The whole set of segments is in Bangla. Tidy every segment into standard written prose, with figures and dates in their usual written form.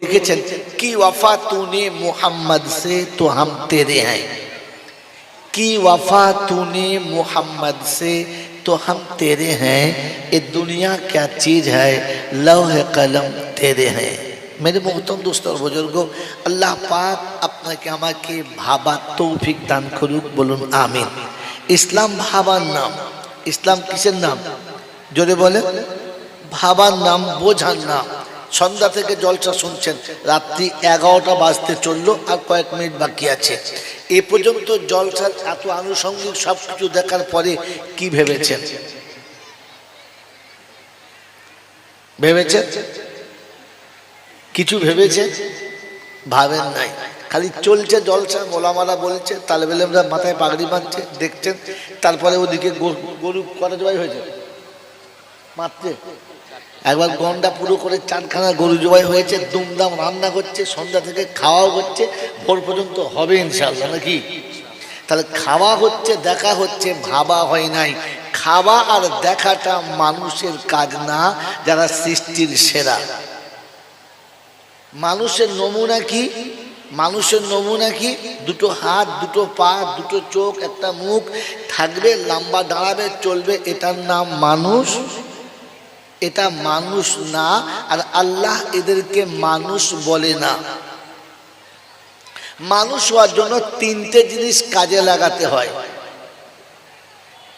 লিখেছেন কি ওয়াফা তूने मोहम्मद से तो हम तेरे हैं, की वफा तूने मोहम्मद से तो हम तेरे हैं, ये दुनिया क्या चीज है, लौह कलम तेरे हैं। मेरे मोहतरम दोस्त और बुजुर्गों, अल्लाह पाक আপনাকে আমাকে ভাবার তৌফিক দান করুক, বলুন আমিন। ইসলাম ভাবার নাম। ইসলাম কিসের নাম? জোরে বলে। ভাবার নাম, বোঝার নাম। সন্ধ্যা থেকে জলসা শুনছেন, রাত্রি 11টা বাজতে চললো, আর কয়েক মিনিট বাকি আছে। এ পর্যন্ত জলসার এত আনুষঙ্গিক সবকিছু দেখার পরে কি ভেবেছেন? ভেবেছেন? কিছু ভেবেছে? ভাবেন নাই, খালি চলছে জলসা। মোলামারা বলছে, তালেবেলেমরা মাথায় পাগড়ি বাঁধছে, দেখছেন। তারপরে ওদিকে গরু কটা জবাই হয়েছে মাত্র একবার, গন্ডা পুরো করে 4খানা গরু জবাই হয়েছে, দুমদাম রান্না করছে, সন্ধ্যা থেকে খাওয়াও হচ্ছে, ভোর পর্যন্ত হবে ইনশাআল্লাহ, নাকি? তাহলে খাওয়া হচ্ছে, দেখা হচ্ছে, ভাবা হয় নাই। খাওয়া আর দেখাটা মানুষের কাজ না, যারা সৃষ্টির সেরা। মানুষের নমুনা কি? মানুষের নমুনা কি? দুটো হাত, দুটো পা, দুটো চোখ, একটা মুখ থাকবে, লম্বা দাঁড়াবে, চলবে, এটার নাম মানুষ। এটা মানুষ না, আর আল্লাহ এদেরকে মানুষ বলে না। মানুষ হওয়ার জন্য 3টে জিনিস কাজে লাগাতে হয়।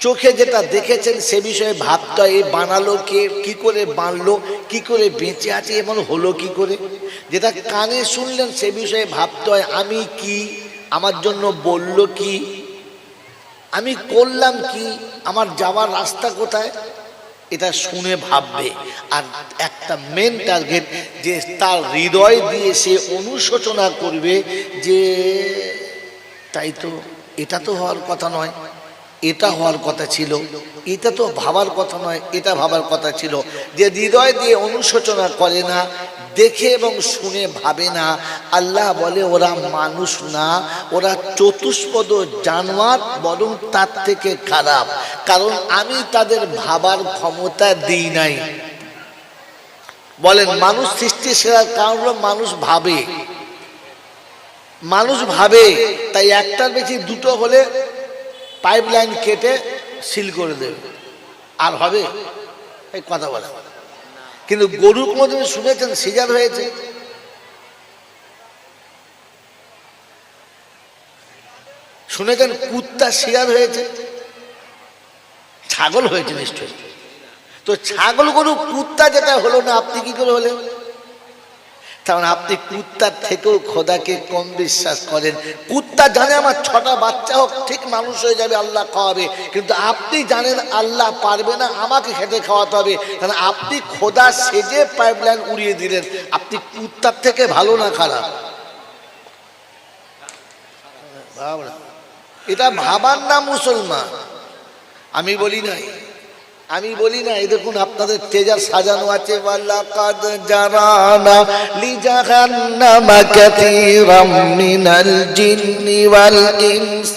চোখে যেটা দেখেছেন সে বিষয়ে ভাবতে হয়, এই বানালো কে, কি করে বানলো, কি করে বেঁচে আছে, এমন হলো কি করে। যেটা কানে শুনলেন সে বিষয়ে ভাবতে হয়, আমি কি, আমার জন্য বললো কি, আমি করলাম কি, আমার যাওয়ার রাস্তা কোথায়, এটা শুনে ভাববে। আর একটা মেন টার্গেট, যে তার হৃদয় দিয়ে সে অনুশোচনা করবে যে তাই তো, এটা তো হওয়ার কথা নয়, এটা হওয়ার কথা ছিল, এটা তো ভাবার কথা নয়, এটা ভাবার কথা ছিল। যে হৃদয় দিয়ে অনুশোচনা করে না, দেখে এবং শুনে ভাবে না, আল্লাহ বলে ওরা মানুষ না, ওরা চতুষ্পদ জানোয়ার, বরং তার থেকে খারাপ। কারণ আমি তাদের ভাবার ক্ষমতা দিই নাই। বলেন, মানুষ সৃষ্টি সেরার কারণ হলো মানুষ ভাবে। মানুষ ভাবে, তাই একটার বেশি দুটো হলে পাইপ লাইন কেটে সিল করে দেবে, আর হবে এই কথা বলা। কিন্তু গরু কোনোদিন শুনেছেন সিজার হয়েছে? শুনেছেন কুত্তা সিজার হয়েছে? ছাগল হয়েছে নিশ্চয়ই। তো ছাগল, গরু, কুত্তা যেটা হলো না, আপনি কি করে হলেন? কারণ আপনি কুত্তার থেকেও খোদাকে কম বিশ্বাস করেন। কুত্তা জানে আমার 6টা বাচ্চা হোক ঠিক মানুষ হয়ে যাবে, আল্লাহ খাওয়াবে। কিন্তু আপনি জানেন আল্লাহ পারবে না, আমাকে খেতে খাওয়াতে হবে। কারণ আপনি খোদা সেজে পাইপলাইন উড়িয়ে দিলেন। আপনি কুত্তার থেকে ভালো না খারাপ? এটা ভাবার না মুসলমান। আমি বলি নাই, আমি বলি না। এই দেখুন আপনাদের তেজার সাজানো আছে, ওয়ালাকাদ জারানা লিজাহান্নামা কাসীরাম মিনাল জিন্নি ওয়াল ইনস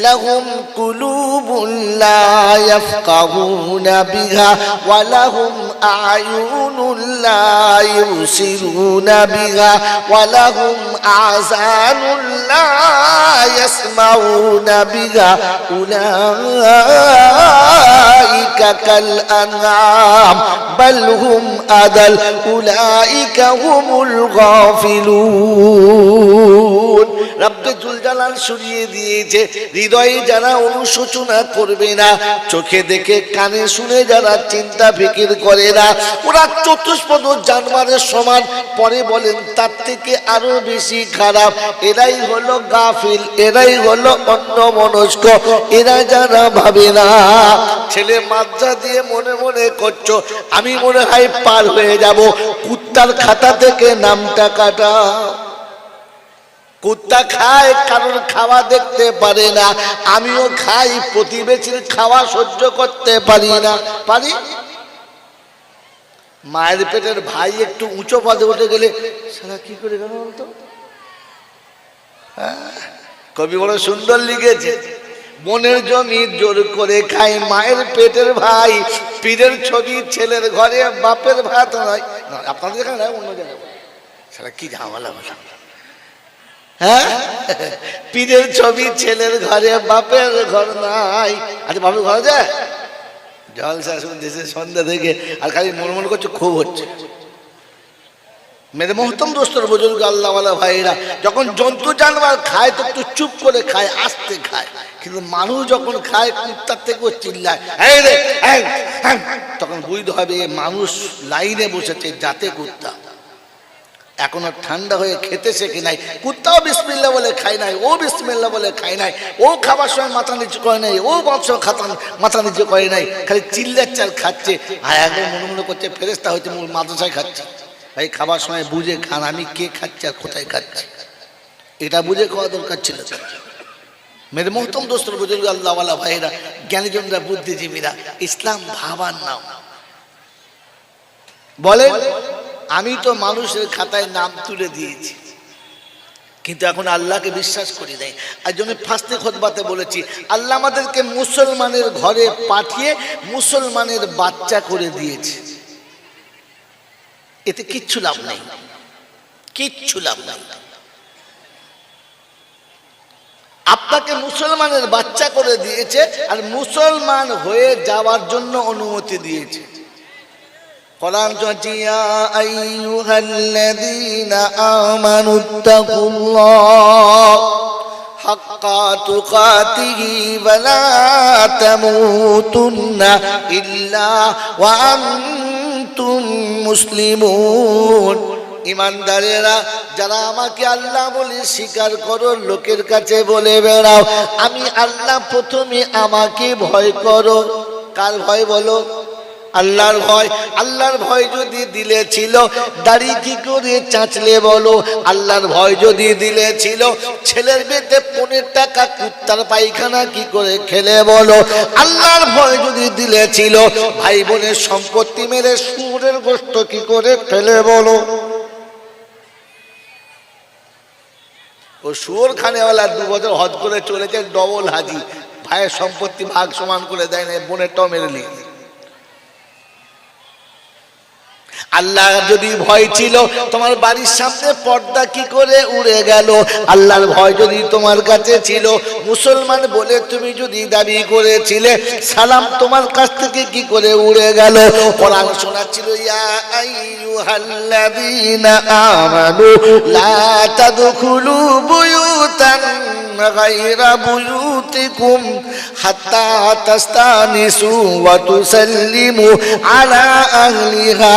লাহুম কুলুবুন লা ইয়াফকাহুনা বিহা ওয়া লাহুম আ'য়ুনুন লা ইউবসিরুনা বিহা ওয়া লাহুম আযানুন লা ইয়াসমাউনা বিহা উলাইকা الأنعام بل هم أضل أولئك هم الغافلون। রব্বে জুল জালাল শুনিয়ে দিয়েছে, হৃদয়ে যারা অনুশোচনা করবে না, চোখে দেখে কানে শুনে যারা চিন্তা ফিকির করে না, ওরা চতুষ্পদ জানোয়ারের সমান। পরে বলেন তার থেকে আরো বেশি খারাপ। এরাই হলো গাফিল, এরাই হলো অন্যমনস্ক, এরা যারা ভাবে না। ছেলে মাদ্রা দিয়ে মনে মনে করছো আমি মনে হয় পার হয়ে যাব, কুত্তার খাতা থেকে নামটা কাটা। কুত্তা খায়, কারণ খাওয়া দেখতে পারে না। আমিও খাই, প্রতিবেশীর খাওয়া সহ্য করতে পারি না। পারি? মায়ের পেটের ভাই একটু উঁচু পদে উঠে গেলে সারা কি করে গেল বলতো? কবি বড় সুন্দর লিখেছে, মনের জমি জোর করে খায় মায়ের পেটের ভাই, পীরের ছবি ছেলের ঘরে, বাপের ভাত নয়। আপনাদের এখানে অন্য জায়গায় সারা কি ঝামেলা বলা। হ্যাঁ, পীরের ছবি ছেলের ঘরে, বাপের ঘর নাই। আচ্ছা বাপের ঘরে যায় জলসা শুনতেছে সন্ধ্যা থেকে, আর খালি মনে মনে করছে খুব হচ্ছে। মেরে মোহতম দোস্তর বুজুর্গ আল্লাহওয়ালা ভাইরা, যখন জন্তু জানোয়ার খায় তো একটু চুপ করে খায়, আস্তে খায়, কিন্তু মানুষ যখন খায় কুত্তার থেকেও চিল্লায়, এই রে তখন বুঝতে হবে মানুষ লাইনে বসেছে জাতে কুত্তা। এখনো ঠান্ডা হয়ে খেতে শেখে নাই, কুত্তাও বিসমিল্লাহ বলে খায় নাই, ও বিসমিল্লাহ বলে খায় নাই, ও খাবার সময় মাথা নিচু করে নাই, ও বংশ মাথা নিচু করে নাই, খালি চিল্লার চাল খাচ্ছে। আর একদম মনে মনে করছে ফেরেস্তা হয়তো মাদ্রাসায় খাচ্ছে। ভাই খাবার সময় বুঝে খান, আমি কে খাচ্ছি আর কোথায় খাচ্ছি, এটা বুঝে খাওয়া দরকার ছিল। মেরে মোহতম দোস্তর বুজুর্গ আল্লাহওয়ালা ভাইরা, জ্ঞানীজনরা, বুদ্ধিজীবীরা, ইসলাম ভাবার নাম। বলে আমি তো মানুষের খাতায় নাম তুলে দিয়েছি, কিন্তু এখন আল্লাহকে বিশ্বাস করি নাই। আর জন্য ফার্স্টে খুতবাতে বলেছি, আল্লাহ আমাদেরকে মুসলমানের ঘরে পাঠিয়ে মুসলমানের বাচ্চা করে দিয়েছে। এতে কিচ্ছু লাভ নেই, কিচ্ছু লাভ নেই। আপনাকে মুসলমানের বাচ্চা করে দিয়েছে আর মুসলমান হয়ে যাওয়ার জন্য অনুমতি দিয়েছে। কোরআন ইয়া আইয়ুহাল্লাযীনা আমানুত্তাকুল্লাহ হাক্কা তুকাতিহি ওয়া লা তামুতুন্না ইল্লা ওয়া আনতুম মুসলিমুন। ইমানদারেরা যারা আমাকে আল্লাহ বলে স্বীকার করো, লোকের কাছে বলে বেড়াও আমি আল্লাহ, প্রথমে আমাকে ভয় করো। কার ভয় বলো? আল্লাহর ভয়। আল্লাহর ভয় যদি দিলে ছিল দাড়ি কি করে চাঁচলে বলো? আল্লাহর ভয় যদি দিলে ছিল ছেলের বেতে 15 টাকা কুত্তার পায়খানা কি করে খেলে বলো? আল্লাহর ভয় যদি দিলে ছিল ভাই বোনের সম্পত্তি মেরে শুয়োরের গোশত কি করে খেলে বলো? ও শুয়োর খানেওয়ালা 2 বছর হজ করে চলেছে, ডবল হাজি, ভাইয়ের সম্পত্তি ভাগ সমান করে দেয় না, বোনেরটাও মেরে নিয়ে। আল্লাহ যদি ভয় ছিল তোমার বাড়ির সামনে পর্দা কি করে উড়ে গেল? আল্লাহর ভয় যদি তোমার কাছে ছিল, মুসলমান বলে তুমি যদি দাবি করেছিলে, সালাম তোমার কাছ থেকে কি করে উড়ে গেল? কোরআন শোনাচ্ছিল ইয়া আইয়ুহাল্লাযীনা আমানু লা তাদখুলু বুয়ুতান গায়রা বুয়ুতিকুম হাত্তা তাস্তানিসু ওয়া তুসাল্লিমু আলা আহলিহা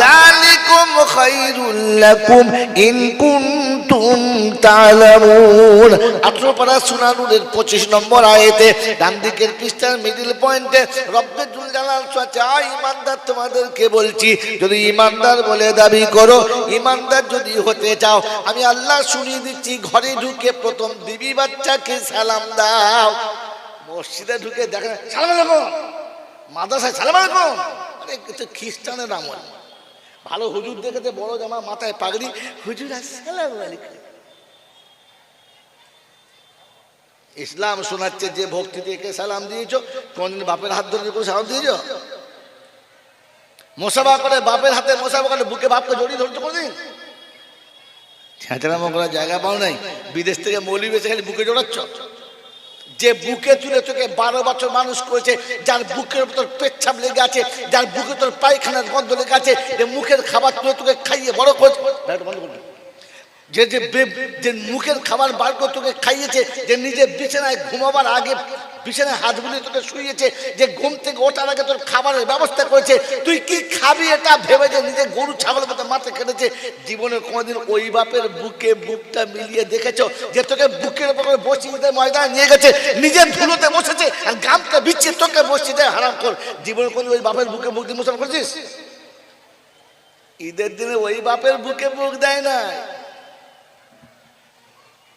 যালিকুম খায়রুল লাকুম ইন কুনতুম তা'লামুন। 18 পারা সূরা নূরের 25 নম্বর আয়াতে ডান দিকের পৃষ্ঠার মিডল পয়েন্টে রব্বুল জালাল বলছে, ঈমানদার তোমাদেরকে বলছি, যদি ঈমানদার বলে দাবি করো, ঈমানদার যদি হতে চাও, আমি আল্লাহ শুনিয়ে দিচ্ছি, ঘরে ঢুকে প্রথম বিবি বাচ্চাকে সালাম দাও। মসজিদে ঢুকে দেখেন সালাম আলাইকুম, মাদ্রাসায় সালাম আলাইকুম, আরে এটা খ্রিস্টানের আমল। ভালো হুজুর দেখেছে, বড় জামা, মাথায় পাগড়ি, হুজুর আসসালামু আলাইকুম। ইসলাম শোনাচ্ছে যে ভক্তি থেকে সালাম দিয়েছো, কোনদিন বাপের হাত ধরে করে সালাম দিয়েছো? মোসাফা করে বাপের হাতে মোসাফা করে বুকে বাপকে জড়িয়ে ধরছো কোনদিন? ছেঁচড়ামো করার জায়গা পাও নাই, বিদেশ থেকে মৌলি বেঁচে খালি বুকে জড়াচ্ছ। যে বুকে তুলে তোকে 12 বছর মানুষ করেছে, যার বুকের ভিতর পেচ্ছাপ লেগে আছে, যার বুকের ভিতর পায়খানার গন্ধ লেগে আছে, যে মুখের খাবার তুলে তোকে খাইয়ে বড় করেছে, যে যে যে মুখের খাবার বার করে তোকে খাইয়েছে, যে নিজে বিছানায় ঘুমাবার আগে বিছানায় হাত বুলিয়ে তোকে শুইয়েছে, যে ঘুম থেকে ওঠার আগে তোর খাবারের ব্যবস্থা করেছে, তুই কি খাবি এটা ভেবে যে নিজে গরু ছাগলের মতো মাঠে কেটেছে, জীবনে কোনোদিন ওই বাপের বুকে বুকটা মিলিয়ে দেখেছো যে তোকে বুকের উপর বসিয়ে দেয়, ময়দানে নিয়ে গেছে, নিজের ধুলোতে বসেছে আর গামটা বিছিয়ে তোকে বসিয়ে দেয় হারাম কর? জীবনে কোনোদিন ওই বাপের বুকে বুক দিয়ে মুসলমান করেছিস? ঈদের দিনে ওই বাপের বুকে বুক দেয় না।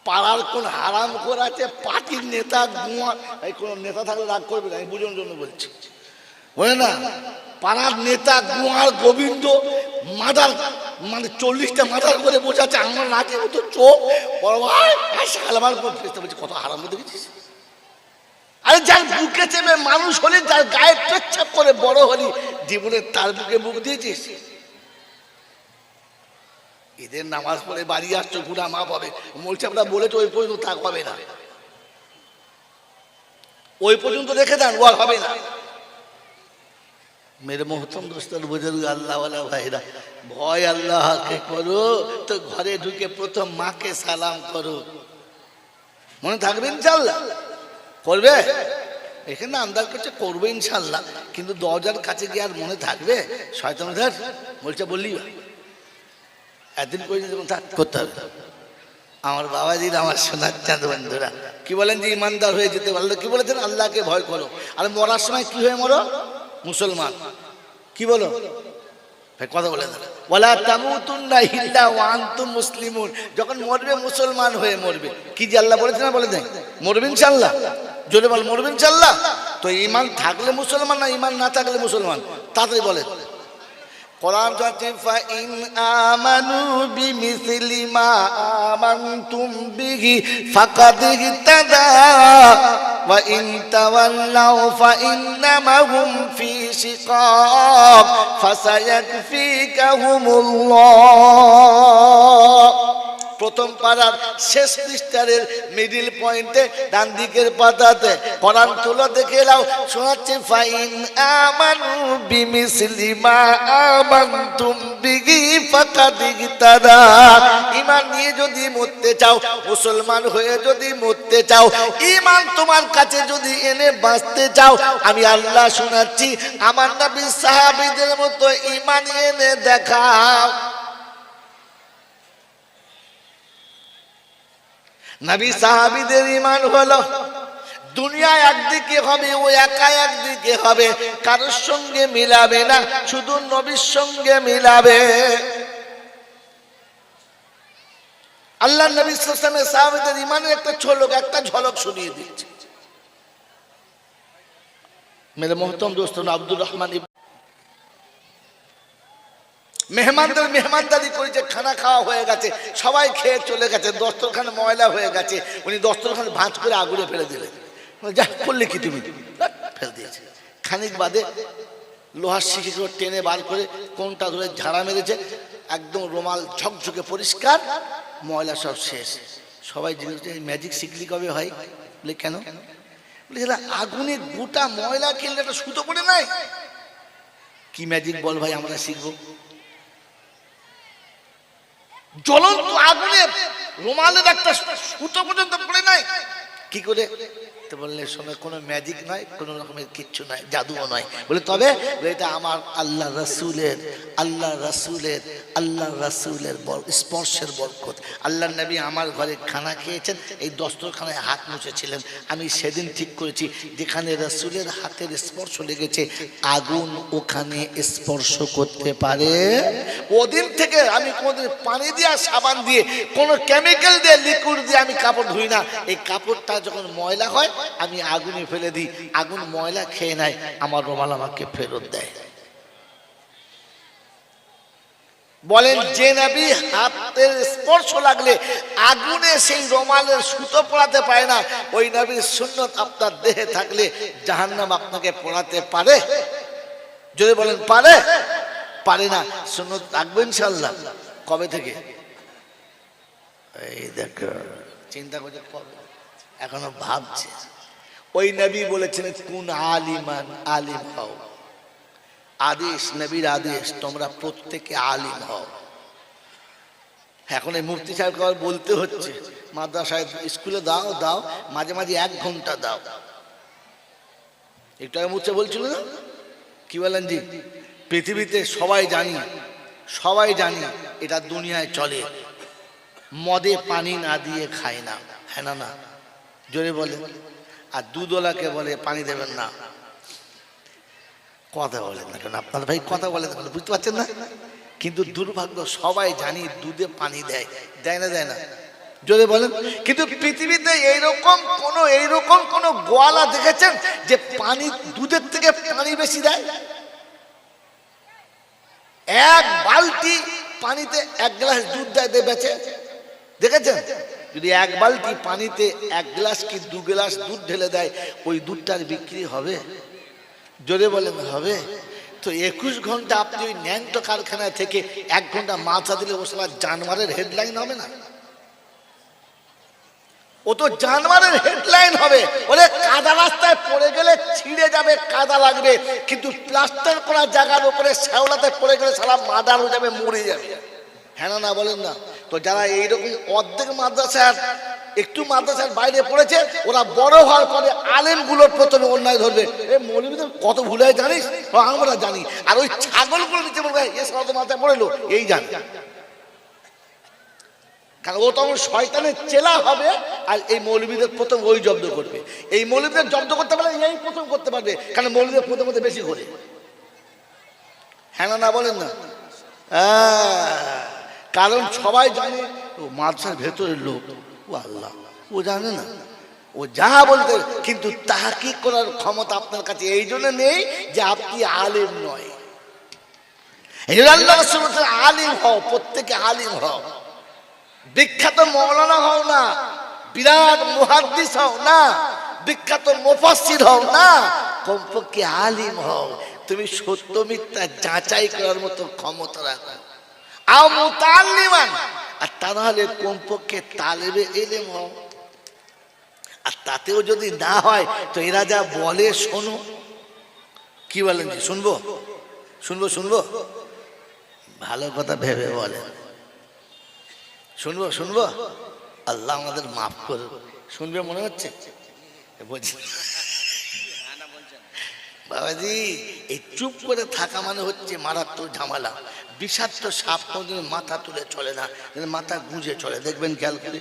পাড়ার কোন হারাম করে আছে, পার্টির নেতা গুয়া, এই কোন নেতা থাকলে রাগ করবে না, আমি বুঝানোর জন্য বলছি, বলে না, পাড়ার নেতা গুয়ার গোবিন্দ মাদার মানে 40টা মাদার করে বোঝাচ্ছে, আমার নাকে মতো চোখ সালামার উপর ফেসতে বলছে, কত হারাম দেখেছিস? আরে যার বুকে চেপে মানুষ হলে, যার গায়ে পেচ্ছাপ করে বড় হলি, জীবনে তার বুকে মুখ দিয়েছিস? ঈদের নামাজ পড়ে বাড়ি আসছো পুরা মা পাবে, বলছে আমরা বলেছো ওই পর্যন্ত থাক, হবে না, ওই পর্যন্ত রেখে দেন, ওয়ার হবে না। মেরে মোহতম দোস্তার বুজুর্গ আল্লাহওয়ালা ভাইরা, ভয় আল্লাহকে করো তো ঘরে ঢুকে প্রথম মাকে সালাম করো, মনে থাকবে ইনশাল্লাহ। করবে? এখানে আন্দাজ করছে করবে ইনশাল্লাহ, কিন্তু দরজার কাছে গিয়ে আর মনে থাকবে? শয়তান ধর বলছে, বললি একদিন করে করতে হবে। আমার বাবাজির, আমার সোনার চাঁদ বন্ধুরা কি বলেন যে ইমানদার হয়ে যেতে পারলো, কি বলেছেন? আল্লাহকে ভয় করো। আর মরার সময় কি হয়ে মরো? মুসলমান। কি বলো? কথা বলে না, ওয়ালা তামুতুন্না ইল্লা ওয়া আনতুম মুসলিমুন। যখন মরবে মুসলমান হয়ে মরবে। কি যে আল্লাহ বলেছেন না, বলে দেন মরবে ইনশাআল্লাহ, জোরে বল মরবে ইনশাআল্লাহ। তো ঈমান থাকলে মুসলমান না ঈমান না থাকলে মুসলমান? তাড়াতাড়ি বলেন। কোরআন বলছে ফাইন আমানু বিমিসলি মা আমানতুম বিহি ফাকাদ ইহতাদা ওয়া ইন তাওয়াল্লাউ ফাইন্নামা হুম ফি শিকাক ফাসায়াকফিকাহুমুল্লাহ। প্রথম পারার শেষ পৃষ্ঠারের মিডিল পয়েন্টে ডান দিকের পাতাতে কোরআন তুলো দেখে নাও, শোনাচ্ছে ফাইন আমানু বিমিসলি মা আমানতুম বিহি ফাকাদ ইহতাদা। ঈমান নিয়ে যদি মরতে চাও, মুসলমান হয়ে যদি মরতে চাও, ঈমান তোমার কাছে যদি এনে বাঁচতে চাও, আমি আল্লাহ শোনাচ্ছি আমার নবী সাহাবীদের মতো ঈমান এনে দেখাও। নবী সাহাবীদের ঈমান হলো দুনিয়া একদিকে হবে, ও একা একদিকে হবে, কারোর সঙ্গে মিলাবে না, শুধু নবীর সঙ্গে মিলাবে। আল্লাহ নবী সাল্লাল্লাহু আলাইহি ওয়াসাল্লাম সাহাবীদের ঈমানের একটা ঝলক শুনিয়ে দিচ্ছে। মেরে মোহতরম দোস্ত আব্দুর রহমান মেহমানদের মেহমানদারি করেছে, খানা খাওয়া হয়ে গেছে, সবাই খেয়ে চলে গেছে, দস্তরখানে ময়লা হয়ে গেছে, উনি দস্তরখানে ভাঁজ করে আগুনে ফেলে দিলেন। যা করলে কি তুমি? ফেলে দিয়েছে। খানিক বাদে লোহার শিখি করে টেনে বার করে কোনটা ধরে ঝাড়া মেরেছে, একদম রুমাল ঝকঝকে পরিষ্কার, ময়লা সব শেষ। সবাই জিজ্ঞেস করছে ম্যাজিক শিখলি কবে হয়? বলে কেন? বলে আগুনে গোটা ময়লা খেললে একটা সুতো পড়ে নাই। কি ম্যাজিক বল ভাই, আমরা শিখবো। জ্বলন্ত আগুনে রুমালের একটা সুতো পর্যন্ত পড়ে নাই, কি করে? তো বললে শোনো, কোনো ম্যাজিক নয়, কোনো রকমের কিচ্ছু নয়, জাদুও নয়। বলে তবে এটা আমার আল্লাহ রাসূলের স্পর্শের বরকত। আল্লাহ নবী আমার ঘরে খানা খেয়েছেন, এই দস্তরখানায় হাত মুছেছিলেন, আমি সেদিন ঠিক করেছি যেখানে রাসূলের হাতের স্পর্শ লেগেছে আগুন ওখানে স্পর্শ করতে পারে। ওদিন থেকে আমি কোনোদিন পানি দিয়ে সাবান দিয়ে কোনো কেমিক্যাল দিয়ে লিকুইড দিয়ে আমি কাপড় ধুই না। এই কাপড়টা যখন ময়লা হয় আমি আগুনে ফেলে দিই, আগুন ময়লা খেয়ে নেয়, আমার রুমাল আমাকে ফেরত দেয়। বলেন যে নবী হাতের স্পর্শ লাগলে আগুনে সেই রুমালের সুতো পড়াতে পারে না, ওই নবীর সুন্নত আপনার দেহে থাকলে জাহান্নাম আপনাকে পড়াতে পারে? যদি বলেন পারে? পারে না। সুন্নত রাখবো ইনশাআল্লাহ। কবে থেকে? এই দেখো চিন্তা করছে কবে, এখনো ভাবছে। ওই নবী বলেছেন কোন আলিমান, আলিম হও। আদেশ, নবীর আদেশ, তোমরা প্রত্যেকে আলিম হও। এখন এই মুফতি সাহেব বলতে হচ্ছে মাদ্রাসায় স্কুলে দাও দাও, মাঝে মাঝে 1 ঘন্টা দাও। একটু আগে মুফতি বলছিল না, কি বলেন জি? পৃথিবীতে সবাই জানি এটা দুনিয়ায় চলে, মদে পানি না দিয়ে খায় না, হ্যাঁ না? জোরে বলে। আর দুধওয়ালাকে বলে পানি দেবেন না। কথা বলেন না কেন আপনার ভাই? কথা বলেন না, বুঝতে পারছেন না? কিন্তু দুর্ভাগ্য, সবাই জানি দুধে পানি দেয়, দেয় না? জোরে বলেন। কিন্তু পৃথিবীতে এইরকম কোন গোয়ালা দেখেছেন যে পানি দুধের থেকে পানি বেশি দেয়? 1 বালতি পানিতে 1 গ্লাস দুধ দেয়, বেচে দেখেছেন? যদি 1 বালতি পানিতে 1 গ্লাস কি 2 গ্লাস দুধ ঢেলে দেয়, ওই দুধটার বিক্রি হবে? জোরে বলেন হবে? তো 21 ঘন্টা আপনি ওই ন্যাংটো কারখানায় থেকে 1 ঘন্টা মাথা দিলে ও সালা জানোয়ারের হেডলাইন হবে না? ও তো জানোয়ারের হেডলাইন হবে। ওরে কাদা রাস্তায় পড়ে গেলে ছিঁড়ে যাবে, কাদা লাগবে, কিন্তু প্লাস্টার করা জায়গার উপরে শ্যাওলাতে পড়ে গেলে সারা মাদার হয়ে যাবে, মরে যাবে। হ্যাঁ না বলেন না? তো যারা এইরকম অর্ধেক মাদ্রাসার একটু মাদ্রাসার বাইরে পড়েছে, ওরা বড় হওয়ার পরে আলেমগুলোর প্রথমে অন্যায় ধরবে। এ মৌলবীদের কত ভুল হয় জানিস? আমরা জানি। আর ওই ছাগলগুলো নিচে বলবে এ সারা তো মাথায় পড়েলো, এই জানি। কারণ ও তখন শয়তানের চেলা হবে, আর এই মৌলবীদের প্রথম ওই জব্দ করবে। এই মৌলবীদের জব্দ করতে পারলে এই প্রথম করতে পারবে, কারণ মৌলবীদের প্রথম বেশি করে। হ্যাঁ না বলেন না? কারণ সবাই জানে ও মাদ্রাসার ভেতরের লোক, ও আল্লাহ, ও জানে না, ও যা বলতে, কিন্তু তাহকিক করার ক্ষমতা আপনার কাছে এই জন্য নেই যে আপনি আলেম নয়। আল্লাহ রাসূল বলেছেন আলিম হও, প্রত্যেকে আলিম হও। বিখ্যাত মৌলানা হও না, বিরাট মুহাদ্দিস হও না, বিখ্যাত মুফাসসির হও না, কমপক্ষে আলিম হও। তুমি সত্য মিথ্যা যাচাই করার মতো ক্ষমতা রাখো। আও মুতাআল্লিমান, আর তা নাহলে কমপক্ষে তালেবে ইলম হও। আর তাতেও যদি না হয় তো এরা যা বলে শোনো। কি বলেন? শুনবো শুনবো শুনবো? ভালো কথা ভেবে বলেন। শুনবো শুনবো? আল্লাহ আমাদের মাফ করুন। শুনবে মনে হচ্ছে? বলছি বাবাজি, এই চুপ করে থাকা মানে হচ্ছে মারাত্মক ঝামেলা। বিষাক্ত সাপ কোনদিন মাথা তুলে চলে না, মাথা গুঁজে চলে। দেখবেন খেয়াল করে,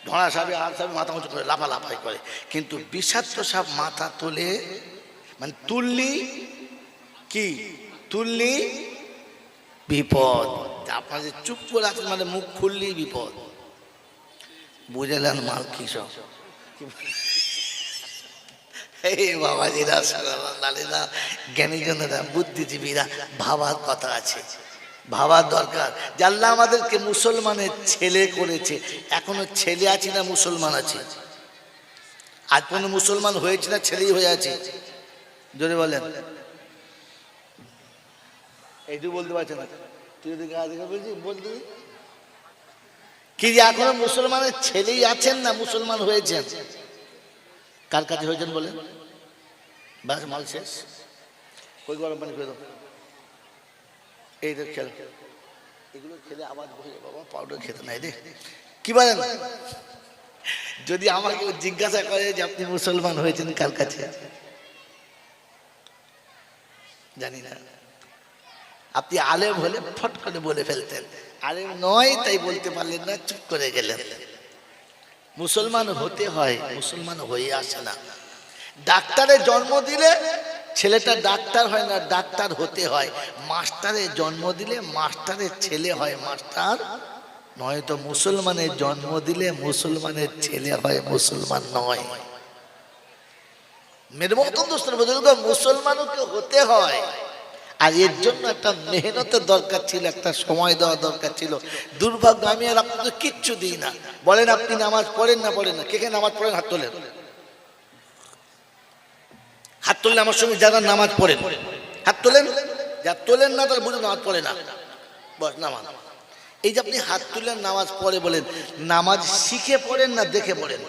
ধরা সাপে আর সাপে মাথা উঁচু করে লাফালাফাই করে, কিন্তু বিষাক্ত সাপ মাথা তুলে, মানে তুললি কি, তুললি বিপদ। আপনার যে চুপ করে আছেন মানে মুখ খুললেই বিপদ। বুঝলেন মাল কি সব? বাবাজিরা, সালালিরা, জ্ঞানীজনেরা, বুদ্ধিজীবীরা, ভাবার কথা আছে, ভাবার দরকার যে আল্লাহ আমাদেরকে মুসলমানের ছেলে করেছে। এখনো ছেলে আছি না মুসলমান আছি? আজ পর্যন্ত মুসলমান হয়েছে না ছেলেই হয়ে আছে? জোরে বলেন। এইটুকু বলতে পারছে না? তুই যদি গা দেখে বলছি বলতে কি যে এখনো মুসলমানের ছেলেই আছেন না মুসলমান হয়েছেন? কার কাছে হয়েছেন বলেন? বাস মাল শেষ। ওই গরম পানি খেয়ে দাও, এই তো খেল, এগুলো খেলে আবার বাবা পাউডার খেতে নাই রে। কি বলেন? যদি আমাকে জিজ্ঞাসা করে যে আপনি মুসলমান হয়েছেন কার কাছে, জানি না। আপনি আলেম হলে ফট করে বলে ফেলতেন, আলেম নয় তাই বলতে পারলেন না, চুপ করে গেলেন। মুসলমান হতে হয়, মুসলমান হয়ে আসে না। ডাক্তারের জন্ম দিলে ছেলেটা ডাক্তার হয় না, ডাক্তার হতে হয়। মাস্টারের জন্ম দিলে মাস্টারের ছেলে হয় মাস্টার, নয়তো মুসলমানের জন্ম দিলে মুসলমানের ছেলে হয়, মুসলমান নয়। মেরে মতন দোস্ত মুসলমানকে হতে হয়। আর এর জন্য একটা মেহনতের দরকার ছিল, একটা সময় দেওয়া দরকার ছিল। দুর্ভাগ্য আমি আর আপনাকে কিচ্ছু দিই না। বলেন আপনি নামাজ পড়েন না পড়েন না? কে কে নামাজ পড়েন? হাত তোলেন। হাত তুললে আমার সঙ্গে যারা নামাজ পড়েন হাত তোলেন। যা তোলেন না তারা বুঝে নামাজ পড়ে না। বস নামাজ। এই যে আপনি হাত তুললেন নামাজ পড়ে, বলেন নামাজ শিখে পড়েন না দেখে পড়েন?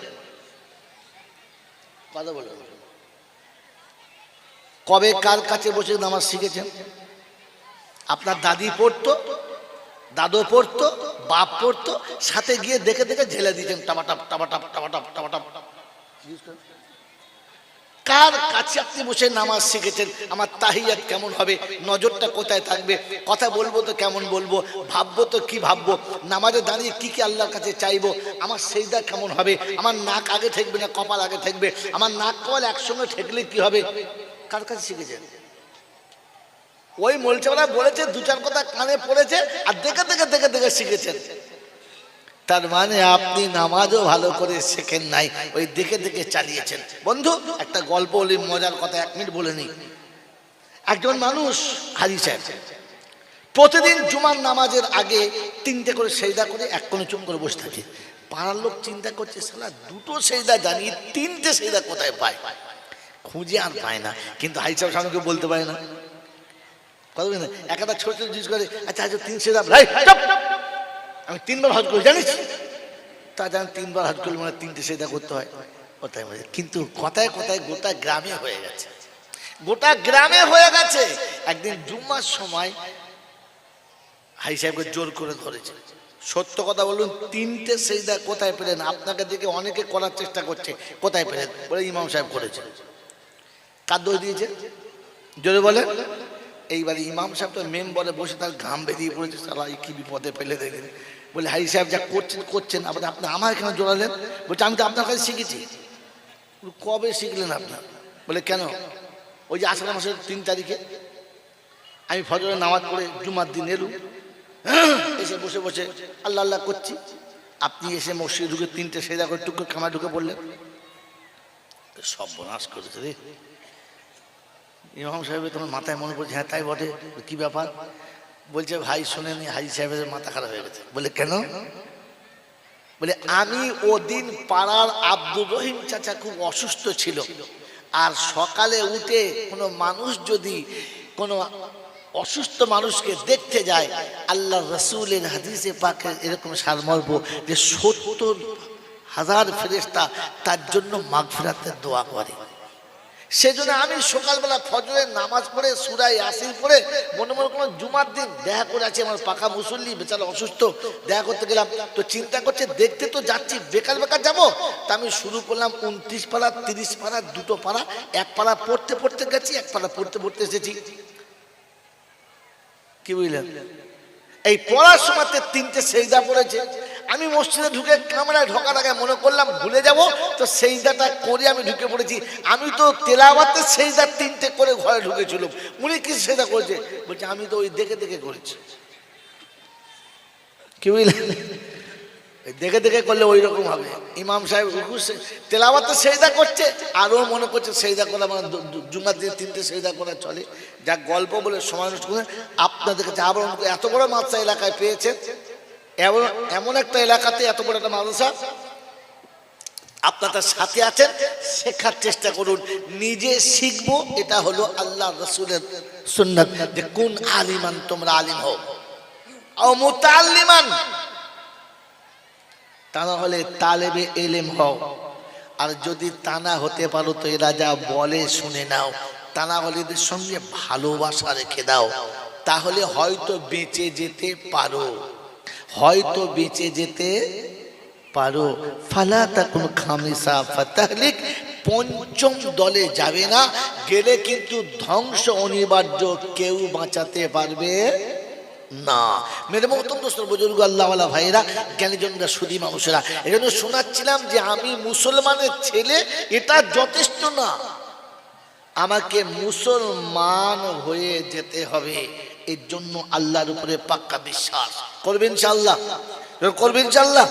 কথা বলেন। কবে কার কাছে বসে নামাজ শিখেছেন? আপনার দাদি পড়তো, দাদু পড়তো, বাপ পড়তো, সাথে গিয়ে দেখে দেখে ঝেলে দিতেন টাপাটাপ টাপাটাপ টাপাটাপ টাপাটাপ। কার কাছে আপনি বসে নামাজ শিখেছেন? আমার তাহিয়াত কেমন হবে, নজরটা কোথায় থাকবে, কথা বলবো তো কেমন বলবো, ভাববো তো কি ভাববো, নামাজে দাঁড়িয়ে কি কি আল্লাহর কাছে চাইবো, আমার সেজদা কেমন হবে, আমার নাক আগে ঠেকবে না কপাল আগে ঠেকবে, আমার নাক কপাল একসঙ্গে ঠেকলে কি হবে? কার কাছে শিখেছেন? ওই মোলচাওয়ালা বলেছে, দু চার কথা কানে পড়েছে, আর দেখে দেখে দেখে দেখে শিখেছেন। তার মানে আপনি নামাজও ভালো করে শেখেন নাই, ওই দেখে দেখে চালিয়েছেন। বন্ধু একটা গল্প বলি, মজার কথা, 1 মিনিট বলে নি। একজন মানুষ হাজি সাহেব প্রতিদিন জুমার নামাজের আগে 3টে করে সেজদা করে এক কোণে চুপ করে বসে থাকে। পাড়ার লোক চিন্তা করছে, শালা 2টো সেজদা জানিয়ে 3টে সেজদা কোথায় পায়? খুঁজে আর পায় না, কিন্তু হাজি সাহেব সামনে কেউ বলতে পারে না। কথা বলি না, একটা ছোট ছোট জিনিস করে, আচ্ছা আচ্ছা 3 সেজদা, আমি 3বার হজ করি জানিস, তা জানেন 3বার হজ করলে মানে 3টে সেজদা করতে হয়, কথায় বলে। কিন্তু কথায় কথায় গোটা গ্রামে হয়ে গেছে, গোটা গ্রামে হয়ে গেছে। একদিন জুম্মার সময় হাই সাহেবকে জোর করে ধরেছে। সত্য কথা বলুন, 3টে সেজদা কোথায় পেলেন? আপনাকে দেখে অনেকে করার চেষ্টা করছে, কোথায় পেলেন? বলে ইমাম সাহেব করেছে। কার দোষ দিয়েছে? জোরে বলে। এইবারে ইমাম সাহেব তো মেম্বরে বসে তার ঘাম বেরিয়ে পড়েছে, সালা কি বিপদে ফেলে দেখেন। বলে হাই সাহেব যা করছেন করছেন, আপনি আমার এখানে জোরালেন? বলছে আমি তো আপনার কাছে শিখেছি। কবে শিখলেন আপনার? বলে কেন? ওই যে আষাঢ় মাসের 3 তারিখে আমি ফজরের নামাজ পড়ে জুমার দিন এলুম, এসে বসে বসে আল্লাহ আল্লাহ করছি, আপনি এসে মসজিদে ঢুকে 3টে সেজদা করে টুক করে খামায় ঢুকে পড়লেন। সর্বনাশ করেছে রে। ইমাম সাহেবের তোমার মাথায় মনে পড়ছে, হ্যাঁ তাই বটে, কি ব্যাপার? বলছে ভাই শোনেনি, হাজি সাহেবের মাথা খারাপ হয়ে গেছে। বলে কেন? বলে আমি ওদিন পাড়ার আব্দুর রহিম চাচা খুব অসুস্থ ছিল, আর সকালে উঠে কোনো মানুষ যদি কোনো অসুস্থ মানুষকে দেখতে যায়, আল্লাহ রসুলের হাদিসে পাকে এরকম সারমর্ম যে 70,000 ফেরেশতা তার জন্য মাগফিরাতের দোয়া করে। সেজন্য আমি সকালবেলা ফজরের নামাজ পড়ে সূরা ইয়াসিন পড়ে মনে মনে কোনো জুমার দিন দেখা করে আছি, আমার পাকা মুসল্লি বেচারা অসুস্থ, দেখা করতে গেলাম। তো চিন্তা করছে দেখতে তো যাচ্ছি, বেকার বেকার যাবো। তা আমি শুরু করলাম 29 পারা 30 পারা, 2টো পারা, 1 পারা পড়তে পড়তে গেছি, 1 পারা পড়তে পড়তে এসেছি। কি বুঝলেন? এই পড়ার সময় 3টে সেজদা পড়েছে। আমি মসজিদে ঢুকে কামরায় ঢোকার আগে মনে করলাম ভুলে যাব, তো সেজদাটা করে আমি ঢুকে পড়েছি। আমি তো তেলাওয়াতের সেজদা 3টে করে ঘরে ঢুকেছিলাম। উনি কি সেজদা করেছে? বলছে আমি তো ওই দেখে দেখে করেছি। কি বুঝলেন? দেখে দেখে করলে ওই রকম হবে। ইমাম সাহেব তেলাওয়াতে সেজদা করছে, আরও মনে করছে সেজদা করা মানে জুমার দিন 3টে সেজদা করা চলে। যা গল্প বলে সময় নষ্ট করে আপনাদের কাছে আবার এত বড় মাদ্রাসা এলাকায় পেয়েছে, এমন একটা এলাকাতে এত বড় একটা মাদ্রাসা, আপনাদের সাথে আছেন, শেখার চেষ্টা করুন। নিজে শিখবো, এটা হলো আল্লাহ রসুলের সুন্নাত যে কোন আলিমান, তোমরা আলিম হও, ও মুতাআল্লিমান, তা না হলে তালেবে ইলম হও। আর যদি তা না হতে পারো তো এরা যা বলে শুনে নাও, তা না হলে এদের সঙ্গে ভালোবাসা রেখে দাও, তাহলে হয়তো বেঁচে যেতে পারো, হয়তো বেঁচে যেতে পারো। ফালা তাকুন খামিসা ফাতাহলিক, 5ম দলে যাবে না, গেলে কিন্তু ধ্বংস অনিবার্য, কেউ বাঁচাতে পারবে না। মেরে মহতম দোস্ত বুজুর্গ আল্লাহওয়ালা ভাইরা, জ্ঞানীজনরা, সুধী মানুষেরা, এই জন্য শোনাচ্ছিলাম যে আমি মুসলমানের ছেলে এটা যথেষ্ট না, আমাকে মুসলমান হয়ে যেতে হবে। এর জন্য আল্লাহর উপরে পাক্কা বিশ্বাস করবেন ইনশাআল্লাহ, করবেন ইনশাআল্লাহ।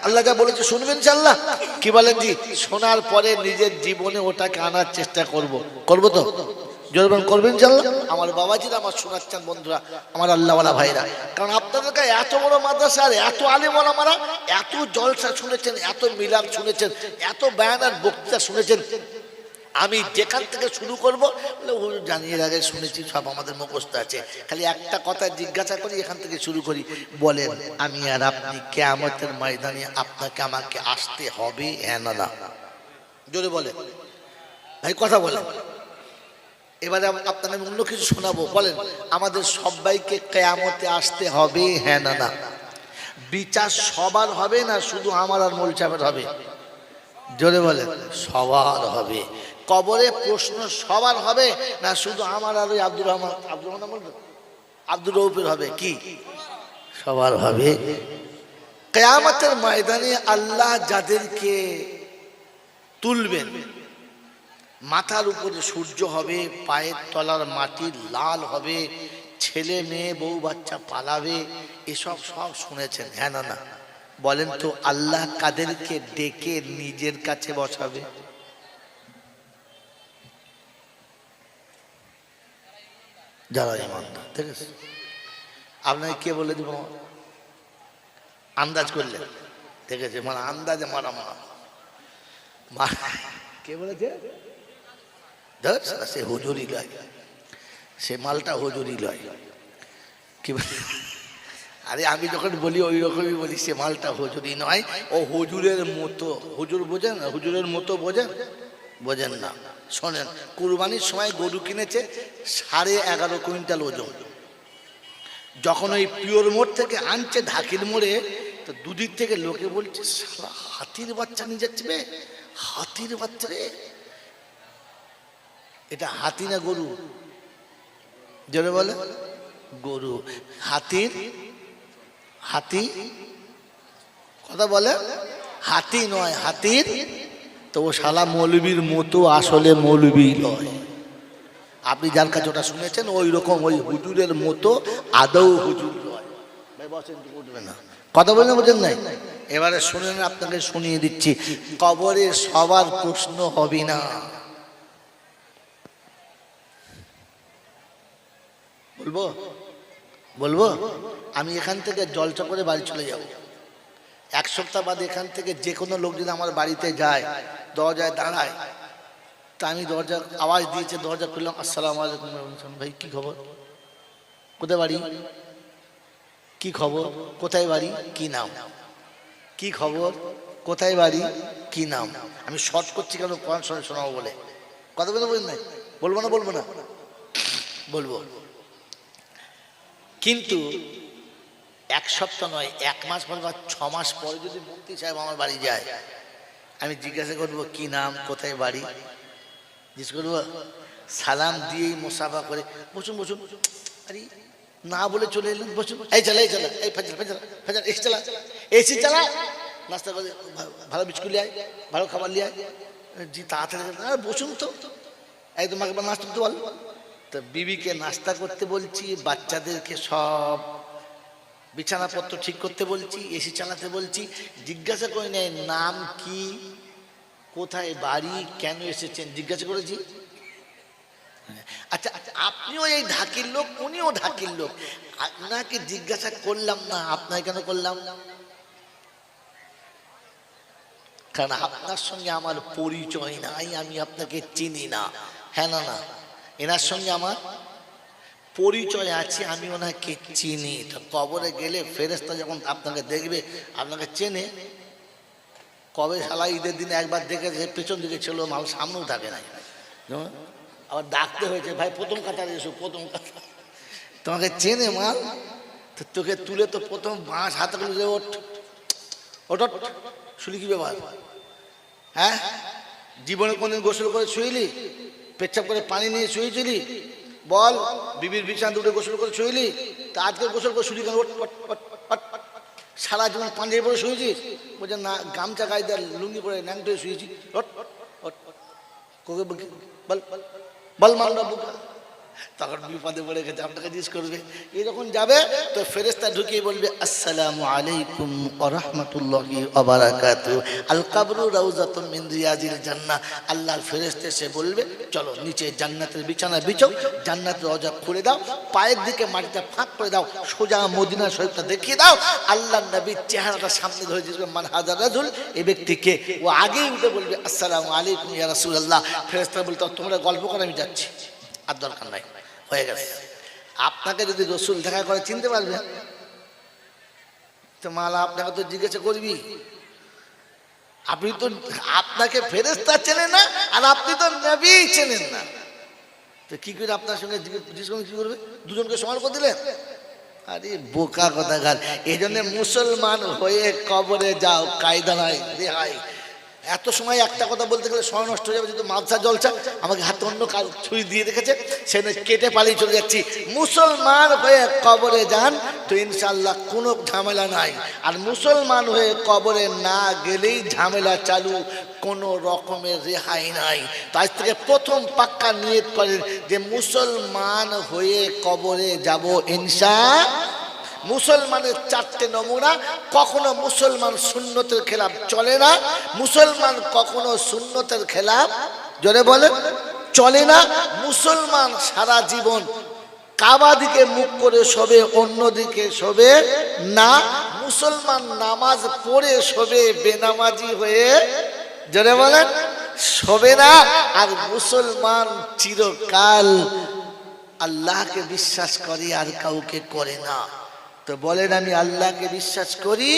আল্লাহ যা বলেছে শুনবেন ইনশাআল্লাহ। কি বলেন জি? শোনার পরে নিজের জীবনে ওটাকে আনার চেষ্টা করবো তো জোরবান করবেন ইনশাআল্লাহ। আমার বাবাজিরা, আমার শোনাচ্ছেন বন্ধুরা, আমার আল্লাহওয়ালা ভাইরা, কারণ আপনাদের কাছে এত বড় মাদ্রাসা আর এত আলেম ওলামারা, এত জলসা শুনেছেন, এত মিলাদ শুনেছেন, এত বয়ান আর বক্তৃতা শুনেছেন। আমি যেখান থেকে শুরু করবো জানিয়ে আগে শুনেছি, সব আমাদের মুখস্থ আছে, খালি একটা কথা জিজ্ঞাসা করি, এখান থেকে শুরু করি। বলেন আমি আর আপনি কিয়ামতের ময়দানে আপনাকে আমাকে আসতে হবে, হ্যাঁ না না? জোরে বলে ভাই, কথা বলেন। এবারে আপনাদের অন্য কিছু শোনাবো। বলেন আমাদের সবাইকে কিয়ামতে আসতে হবে, হ্যাঁ না না? বিচার সবার হবে না শুধু আমার আর মোল সাহেবের হবে? জোরে বলেন। সবার হবে। কবরে প্রশ্ন সবার হবে না শুধু আমার আর ওই আব্দুর রহমান বলবেন আব্দুর রৌফের হবে? কি সবার হবে। কিয়ামতের ময়দানে আল্লাহ যাদেরকে তুলবেন, মাথার উপরে সূর্য হবে, পায়ের তলার মাটি লাল হবে, ছেলে মেয়ে বউ বাচ্চা পালাবে, এসব সব শুনেছেন, হ্যাঁ না না? বলেন তো আল্লাহ কাদেরকে ডেকে নিজের কাছে বসাবে? যারা ইমানদার। ঠিক আছে, আপনাকে কে বলে দিব? আন্দাজ করলেন? ঠিক আছে, মানে আন্দাজে মারা কে বলেছে? সে হুজুরি গায়। সে মালটা হুজুরই লয়। কি আরে আমি যখন বলি ওই রকমই বলি, সে মালটা হুজুরই নয়, ও হুজুরের মতো। হুজুর বোঝেন না? হুজুরের মতো বোঝেন? বোঝেন না। শোনেন, কুরবানির সময় গরু কিনেছে 11.5 কুইন্টাল ওজন। যখন ওই পিওর মোড় থেকে আনছে ঢাকির মোড়ে, তো দুদিক থেকে লোকে বলছে শালা হাতির বাচ্চা নিয়ে যাচ্ছে বে, হাতির বাচ্চা রে। এটা হাতি না গরু? জোরে বলে। গরু। হাতির, হাতি কথা বলে, হাতি নয়, হাতির। তো ও শালা মৌলবীর মতো, আসলে মৌলবী নয়। আপনি যার কাছে ওটা শুনেছেন ওই রকম, ওই হুজুরের মতো, আদৌ হুজুর নয়। ভাই বসেন, উঠবে না, কথা বলেন, বোঝেন নাই? এবারে শুনেন, আপনাকে শুনিয়ে দিচ্ছি, কবরে সবার প্রশ্ন হবে না। বলবো বলবো আমি এখান থেকে জলসা করে বাড়ি চলে যাব। 1 সপ্তাহ বাদে এখান থেকে যে কোনো লোক যদি আমার বাড়িতে যায়, দরজায় দাঁড়ায়, তা আমি দরজা আওয়াজ দিয়েছে, দরজা খুললাম, আসসালামু আলাইকুম। ভাই কি খবর, কোথায় বাড়ি, কি খবর, কোথায় বাড়ি, কি নাম, কি খবর, কোথায় বাড়ি, কি নাম। আমি শর্ট করছি কেন, কোরআন শোনাবো বলে। কথা বলতে বলেন নাই? বলবো না? বলবো না? বলবো। কিন্তু 1 সপ্তাহ নয়, 1 মাস পর বা 6 মাস পরে যদি মুফতি সাহেব আমার বাড়ি যায়, আমি জিজ্ঞাসা করবো কি নাম, কোথায় বাড়ি, জিজ্ঞেস করবো, সালাম দিয়েই মুসাফা করে বসুন বসুন, আরে না বলে চলে এলেন, বসুন, এই চালা, এই চালা, এই ফাজার ফাজার ফাজার, এসি চালা, এসি চালা, নাস্তা করে, ভালো বিস্কুট লিয়ে আয়, ভালো খাবার লিয়ে আয়, জি তাড়াতাড়ি বসুন তো, এই তোমাকে নাস্তা করতে বল। তো বিবিকে নাস্তা করতে বলছি, বাচ্চাদেরকে সব বিছানাপত্র ঠিক করতে বলছি, এসি চালাতে বলছি, জিজ্ঞাসা করে নেয় নাম কি, কোথায় বাড়ি, কেন এসেছেন, জিজ্ঞাসা করেছি। আচ্ছা, আপনিও এই ঢাকির লোক, উনিও ঢাকির লোক, আপনাকে জিজ্ঞাসা করলাম না, আপনাকে কেন করলাম? কারণ আপনার সঙ্গে আমার পরিচয় নাই, আমি আপনাকে চিনি না। হ্যাঁ না না, এনার সঙ্গে আমার পরিচয় আছে, আমি ওনাকে চিনি। তো কবরে গেলে ফেরেশতা যখন আপনাকে দেখবে, আপনাকে চেনে। কবে শালা ঈদের দিনে একবার দেখেছে, পেছন দিকে ছিল, মাল সামনেও থাকে না, আবার ডাকতে হয়েছে, ভাই প্রথম কাতারে এসো, প্রথম কাতার। তোমাকে চেনে মাল, তো তোকে তুলে তো প্রথম বাঁশ হাতে করে, ওঠ ওঠ, শুনি কি ব্যাপার? হ্যাঁ, জীবনে কোনদিন গোসল করে শুইলি, পেচ্ছাপ করে পানি নিয়ে শুয়েছিলি? বল, বিবির বিছানা দুটো গোসল করে শুইলি? তা আজকে গোসল করে শুলি কেন? সারা জীবন পাঞ্জাবি পরে শুয়েছিস? বলছে না, গামছা গায়ে দেয়, লুঙ্গি পরে ন্যাংটো শুয়েছি। বল বল মানরা বুকা। তখন বিপদে পড়ে গেছে, আপনাকে জিজ্ঞেস করবে, এই যখন যাবে তো ফেরেশতা ঢুকিয়ে বলবে, আসসালামু আলাইকুম ওয়া রাহমাতুল্লাহি ওয়া বারাকাতুহু, আল কবরু রাউযাতুম মিন রিয়াজিল জান্নাহ। আল্লাহর ফেরেশতা এসে বলবে, চলো নিচে জান্নাতের বিছানা বিছাও, জান্নাতের দরজা খুলে দাও, পায়ের দিকে মাটিটা ফাঁক করে দাও, সোজা মদিনা শরীফটা দেখিয়ে দাও। আল্লাহর নবীর চেহারাটা সামনে ধরে জিজ্ঞেস, মান হাযা রাজুল, এই ব্যক্তিকে। ও আগেই উঠে বলবে, আসসালামু আলাইকুম ইয়া রাসূলুল্লাহ। ফেরেশতা বলতে, তোমরা গল্প করে, আমি যাচ্ছি, আর দরকার নাই, হয়ে গেছে। আপনাকে যদি রসুল দেখা করে চিনতে পারবেন তো মালা আপনাকে তো জিজ্ঞাসা করবি। আপনি তো, আপনাকে ফেরেশতা চেনেন না, আর আপনি তো নবী চেনেন না, তো কি করে আপনার সঙ্গে জিজ্ঞেস করবেন? কি করবে? দুজনকে সমান করে দিলেন? আরে বোকা কথাকার। এই জন্য মুসলমান হয়ে কবরে যাও, কায়দা নাই, রেহাই। এত সময় একটা কথা বলতে গেলে সময় নষ্ট হয়ে যাবে। যেহেতু মাদ্রাসা জলসা, আমাকে হাতে অন্য কাজ ছুরি দিয়ে রেখেছে, সেখানে কেটে পালিয়ে চলে যাচ্ছি। মুসলমান হয়ে কবরে যান তো ইনশাল্লাহ কোনো ঝামেলা নাই। আর মুসলমান হয়ে কবরে না গেলেই ঝামেলা চালু, কোনো রকমের রেহাই নাই। তাই থেকে প্রথম পাক্কা নিয়ত করেন যে মুসলমান হয়ে কবরে যাব ইনশাআল্লাহ। মুসলমানের 4টে নমুনা। কখনো মুসলমান সুন্নতের খেলাফ চলে না, মুসলমান কখনো সুন্নতের খেলাফ, জোরে বলেন, চলে না। মুসলমান সারা জীবন কাবা দিকে মুখ করে শোবে, অন্যদিকে শোবে না। মুসলমান নামাজ পড়ে শোবে, বেনামাজি হয়ে, জোরে বলেন, শোবে না। আর মুসলমান চিরকাল আল্লাহকে বিশ্বাস করে আর কাউকে করে না। তো বলেন আমি আল্লাহকে বিশ্বাস করি।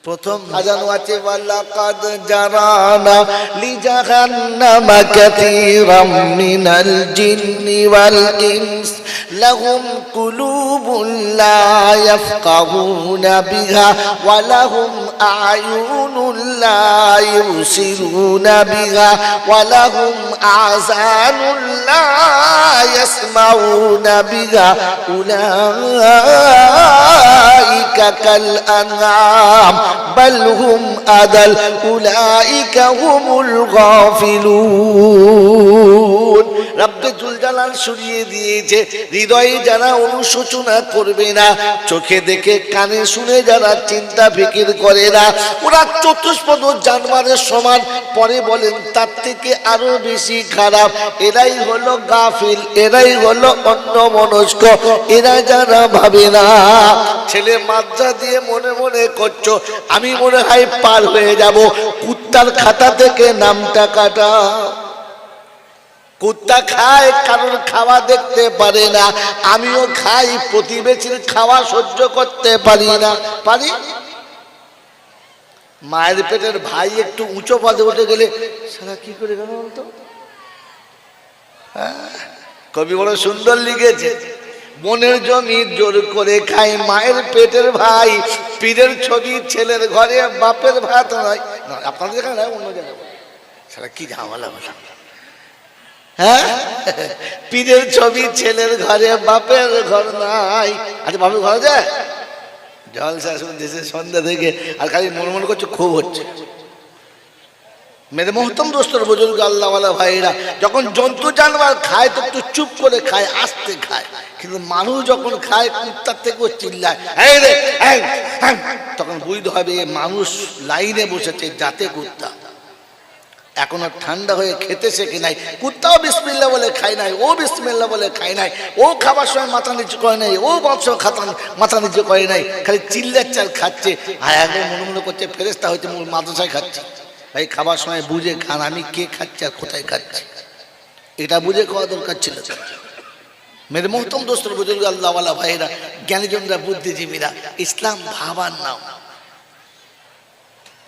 প্রথম সাজানো আছে ওয়ালাকাদ জারানা লিজাহান্নামা কাসীরাম মিনাল জিন্নি ওয়াল ইনস লাহুম কুলুবুন লা ইয়াফকাহুনা বিহা ওয়া লাহুম আ'য়ুনুন লা ইউসিরুনা বিহা ওয়া লাহুম আযানুন লা ইয়াসমাউনা বিহা উলাইকা কাল আনআম بل هم أضل أولئك هم الغافلون রব্বে জুল জালাল শুনিয়ে দিয়েছে হৃদয়ে যারা অনুশোচনা করবে না, চোখে দেখে কানে শুনে যারা চিন্তা ফিকির করে না, ওরা চতুষ্পদ জানোয়ারের সমান। পরে বলেন তার থেকে আরো বেশি খারাপ। এরাই হলো গাফিল, এরাই হলো অন্যমনস্ক, এরা যারা ভাবে না। ছেলে মাদ্রা দিয়ে মনে মনে করছো আমি মনে হয় পার হয়ে যাব, কুত্তার খাতা থেকে নামটা কাটা। কুত্তা খায় কারণ খাওয়া দেখতে পারে না, আমিও খাই প্রতিবেশীর খাওয়া সহ্য করতে পারি না। পারি? মায়ের পেটের ভাই একটু উঁচু পদে উঠে গেলে সারা কি করে গেল বলতো? কবি বড় সুন্দর লিখেছে, মনের জমি জোর করে খাই মায়ের পেটের ভাই, পীরের ছবি ছেলের ঘরে বাপের ভাত নয়। আপনাদের এখানে অন্য জায়গায় সারা কি ঝামেলা বলা। হ্যাঁ, পীরের ছবি ছেলের ঘরে বাপের ঘর নাই। আচ্ছা বাপের ঘরে যায় জলসা শুনতেছে সন্ধ্যা থেকে, আর খালি মনে মনে করছে খুব হচ্ছে। মেরে মহতম দোস্তর বুজুর্গ আল্লাহওয়ালা ভাইরা, যখন জন্তু জানোয়ার খায় তো একটু চুপ করে খায়, আস্তে খায়, কিন্তু মানুষ যখন খায় কুত্তার থেকেও চিল্লায়, তখন বুঝতে হবে মানুষ লাইনে বসেছে জাতে কুত্তা। এখনো ঠান্ডা হয়ে খেতে শেখে নাই, কুত্তাও বিসমিল্লাহ বলে খায় নাই, ও বিসমিল্লাহ বলে খায় নাই, ও খাবার সময় মাথা নিচু করে নাই, ও বংশ মাথা নিচু করে নাই, খালি চিল্লাচ্ছে আর খাচ্ছে। আর একবার মনে মনে করছে ফেরেস্তা হয়তো মাদ্রাসায় খাচ্ছে। ভাই খাবার সময় বুঝে খান, আমি কে খাচ্ছে আর কোথায় খাচ্ছি, এটা বুঝে খাওয়া দরকার ছিল। মেরে মহতম দোস্তর বুজুর্গ আল্লাহওয়ালা ভাইরা, জ্ঞানীজনরা, বুদ্ধিজীবীরা, ইসলাম ভাবার নাম।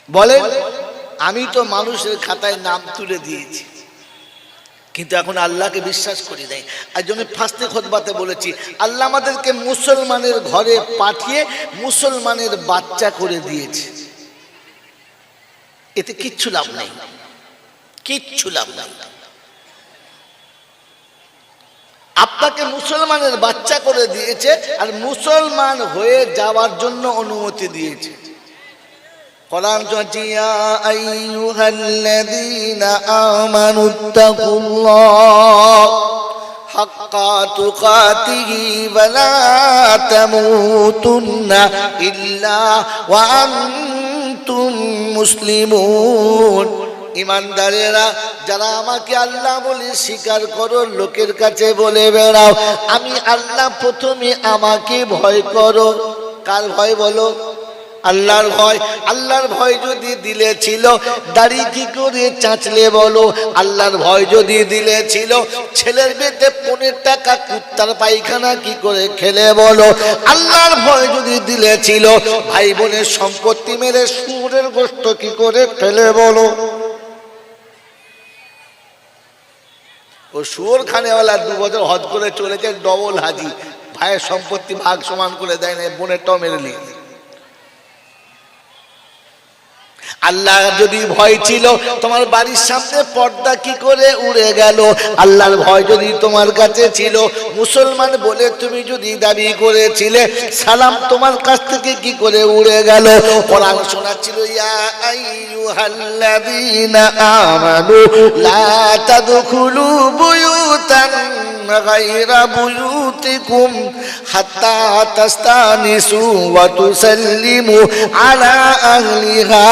বলে আমি তো মানুষের খাতায় নাম তুলে দিয়েছি, কিন্তু এখন আল্লাহকে বিশ্বাস করি নাই। আর জন্য ফার্স্টে খুতবাতে বলেছি আল্লাহ আমাদেরকে মুসলমানের ঘরে পাঠিয়ে মুসলমানের বাচ্চা করে দিয়েছে। এতে কিচ্ছু লাভ নাই, কিচ্ছু লাভ নাই। আপনাকে মুসলমানের বাচ্চা করে দিয়েছে আর মুসলমান হয়ে যাওয়ার জন্য অনুমতি দিয়েছে। কোরআন ইয়া আইয়ুহাল্লাযীনা আমানুত্তাকুল্লাহ হাক্কা তুকাতিহি ওয়া লা তামুতুন্না ইল্লা ওয়া আনতুম মুসলিমুন। ইমানদারেরা যারা আমাকে আল্লাহ বলে স্বীকার করো, লোকের কাছে বলে বেড়াও আমি আল্লাহ, প্রথমে আমাকে ভয় করো। কার ভয় বলো? আল্লাহর ভয়। আল্লাহর ভয় যদি দিলে ছিল দাড়ি কি করে চাঁচলে বলো? আল্লাহর ভয় যদি দিলে ছিল ছেলের বেতে 15 টাকা কুত্তার পায়খানা কি করে খেলে বলো? আল্লাহর ভয় যদি দিলে ছিল ভাই বোনের সম্পত্তি মেরে শুয়োরের গোশত কি করে ফেলে বলো? ও শুয়োর খানেওয়ালা 2 বছর হজ করে চলেছে, ডবল হাজি, ভাইয়ের সম্পত্তি ভাগ সমান করে দেয় না, বোনেরটাও মেরে নিয়েছে। আল্লাহ যদি ভয় ছিল তোমার বাড়ির সামনে পর্দা কি করে উড়ে গেল? আল্লাহর ভয় যদি তোমার কাছে ছিল, মুসলমান বলে তুমি যদি দাবি করেছিলে, সালাম তোমার কাছ থেকে কি করে উড়ে গেল? কোরআন শোনাচ্ছিল ইয়া আইয়ুহাল্লাযীনা আমানু লা তাদখুলু বুয়ুতান গায়রা বুয়ুতিকুম হাত্তা তাস্তানিসু ওয়া তুসাল্লিমু আলা আহলিহা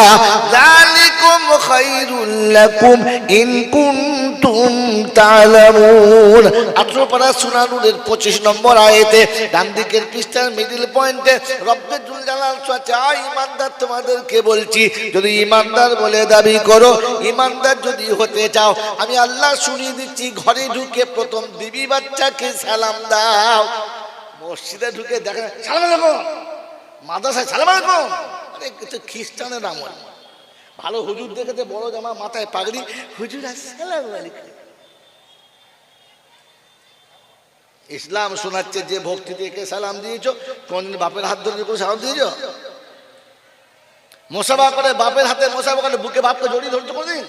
যালিকুম খায়রুল লাকুম ইন কুনতুম তা'লামুন। 18 পারা সূরা নূরের 25 নম্বর আয়াতে ডান দিকের পৃষ্ঠার মিডল পয়েন্টে রব্বে জুল জালাল চাই ঈমানদার তোমাদেরকে বলছি, যদি ঈমানদার বলে দাবি করো, ঈমানদার যদি হতে চাও, আমি আল্লাহ শুনিয়ে দিচ্ছি, ঘরে ঢুকে প্রথম বিবি বাচ্চাকে সালাম দাও। মসজিদে ঢুকে দেখেন সালাম আলাইকুম, মাদ্রাসায় সালাম আলাইকুম, আরে কিছু খ্রিস্টানের আমল। ভালো হুজুর দেখেছে, বড় জামা, মাথায় পাগড়ি, হুজুর আসসালামু আলাইকুম। ইসলাম শোনাচ্ছে যে ভক্তি থেকে সালাম দিয়েছো, কোনদিন বাপের হাত ধরে করে সালাম দিয়েছো? মোসাফা করে বাপের হাতে মোসাফা করে বুকে বাপকে জড়িয়ে ধরছো কোনদিন?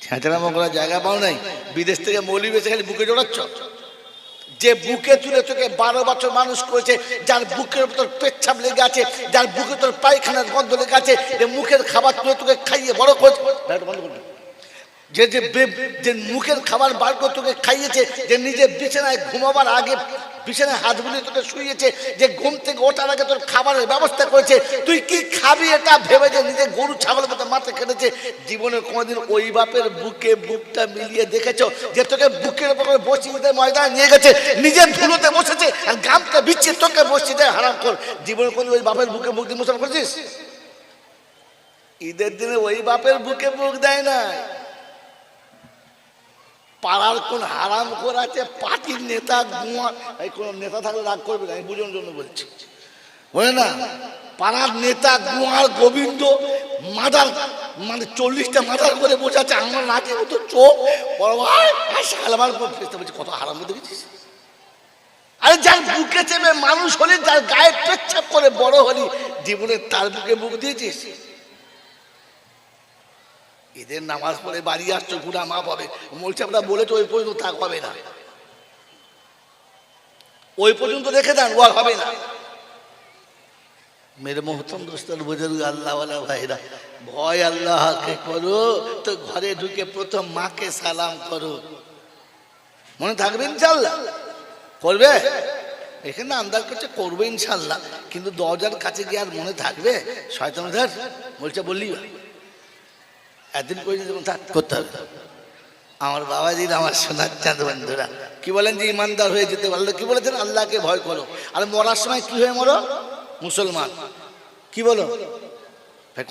ছেঁচড়ামো করার জায়গা পাও নাই, বিদেশ থেকে মৌলবি এসে খালি বুকে জড়াচ্ছ। যে বুকে তুলে তোকে 12 বছর মানুষ করেছে, যার বুকের তোর পেচ্ছাপ লেগে আছে, যার বুকে তোর পায়খানার গন্ধ লেগে আছে, যে মুখের খাবার তুলে তোকে খাইয়ে বড় করেছে, যে যে যে মুখের খাবার বার করে তোকে খাইয়েছে, যে নিজে বিছানায় ঘুমাবার আগে বিছানায় হাত বুলিয়ে তোকে শুইয়েছে, যে ঘুম থেকে ওঠার আগে তোর খাবারের ব্যবস্থা করেছে, তুই কি খাবি এটা ভেবে যে নিজে গরু ছাগলের মতো মাথা কেটেছে, জীবনে কোনোদিন ওই বাপের বুকে বুকটা মিলিয়ে দেখেছো যে তোকে বুকের উপর বসিয়ে ময়দান নিয়ে গেছে, নিজের ধুলোতে বসেছে আর গামটা বিছিয়ে তোকে বসিয়ে দেয় হারাম কর? জীবনে কোনোদিন ওই বাপের বুকে বুক দিয়ে মুসলমান করেছিস? ঈদের দিনে ওই বাপের বুকে বুক দেয় না। পাড়ার কোন হারাম খোর আছে, পার্টির নেতা গুয়া, এই কোন নেতা থাকলে রাগ করবে না, আমি বুঝানোর জন্য বলছি, বলে না, পাড়ার নেতা গুয়ার গোবিন্দ মাদার মানে 40টা মাদার করে বোঝাচ্ছে, আমার নাকে মতো চোখ বড় ভাই সালবার বলছি, কত হারাম দেখেছিস? আরে যার বুকে চেপে মানুষ হলি, যার গায়ে পেচ্ছাপ করে বড় হলি, জীবনে তার বুকে বুক দিয়েছিস? ঈদের নামাজ পড়ে বাড়ি আসছো, গুড়া মা পাবে, মোলচাপটা বলেছে ওই পর্যন্ত থাক হবে না, ওই পর্যন্ত রেখে দেন, ও আর হবে না। মেরে মোহতম দোস্তর বুজুর্গ আল্লাহওয়ালা ভাইরা, ভয় আল্লাহকে করো তো ঘরে ঢুকে প্রথম মাকে সালাম করো। মনে থাকবে ইনশাল্লাহ? করবে? এখানে আন্দাজ করছে করবে ইনশাল্লাহ, কিন্তু দরজার কাছে গিয়ে আর মনে থাকবে? শয়তান ধর বলছে, বললি একদিন করে করতে হবে। আমার বাবাজির, আমার সোনার চাঁদ বন্ধুরা কি বলেন যে ইমানদার হয়ে যেতে পারলো, কি বলেছেন? আল্লাহকে ভয় করো। আর মরার সময় কি হয়ে মরো? মুসলমান। কি বলো?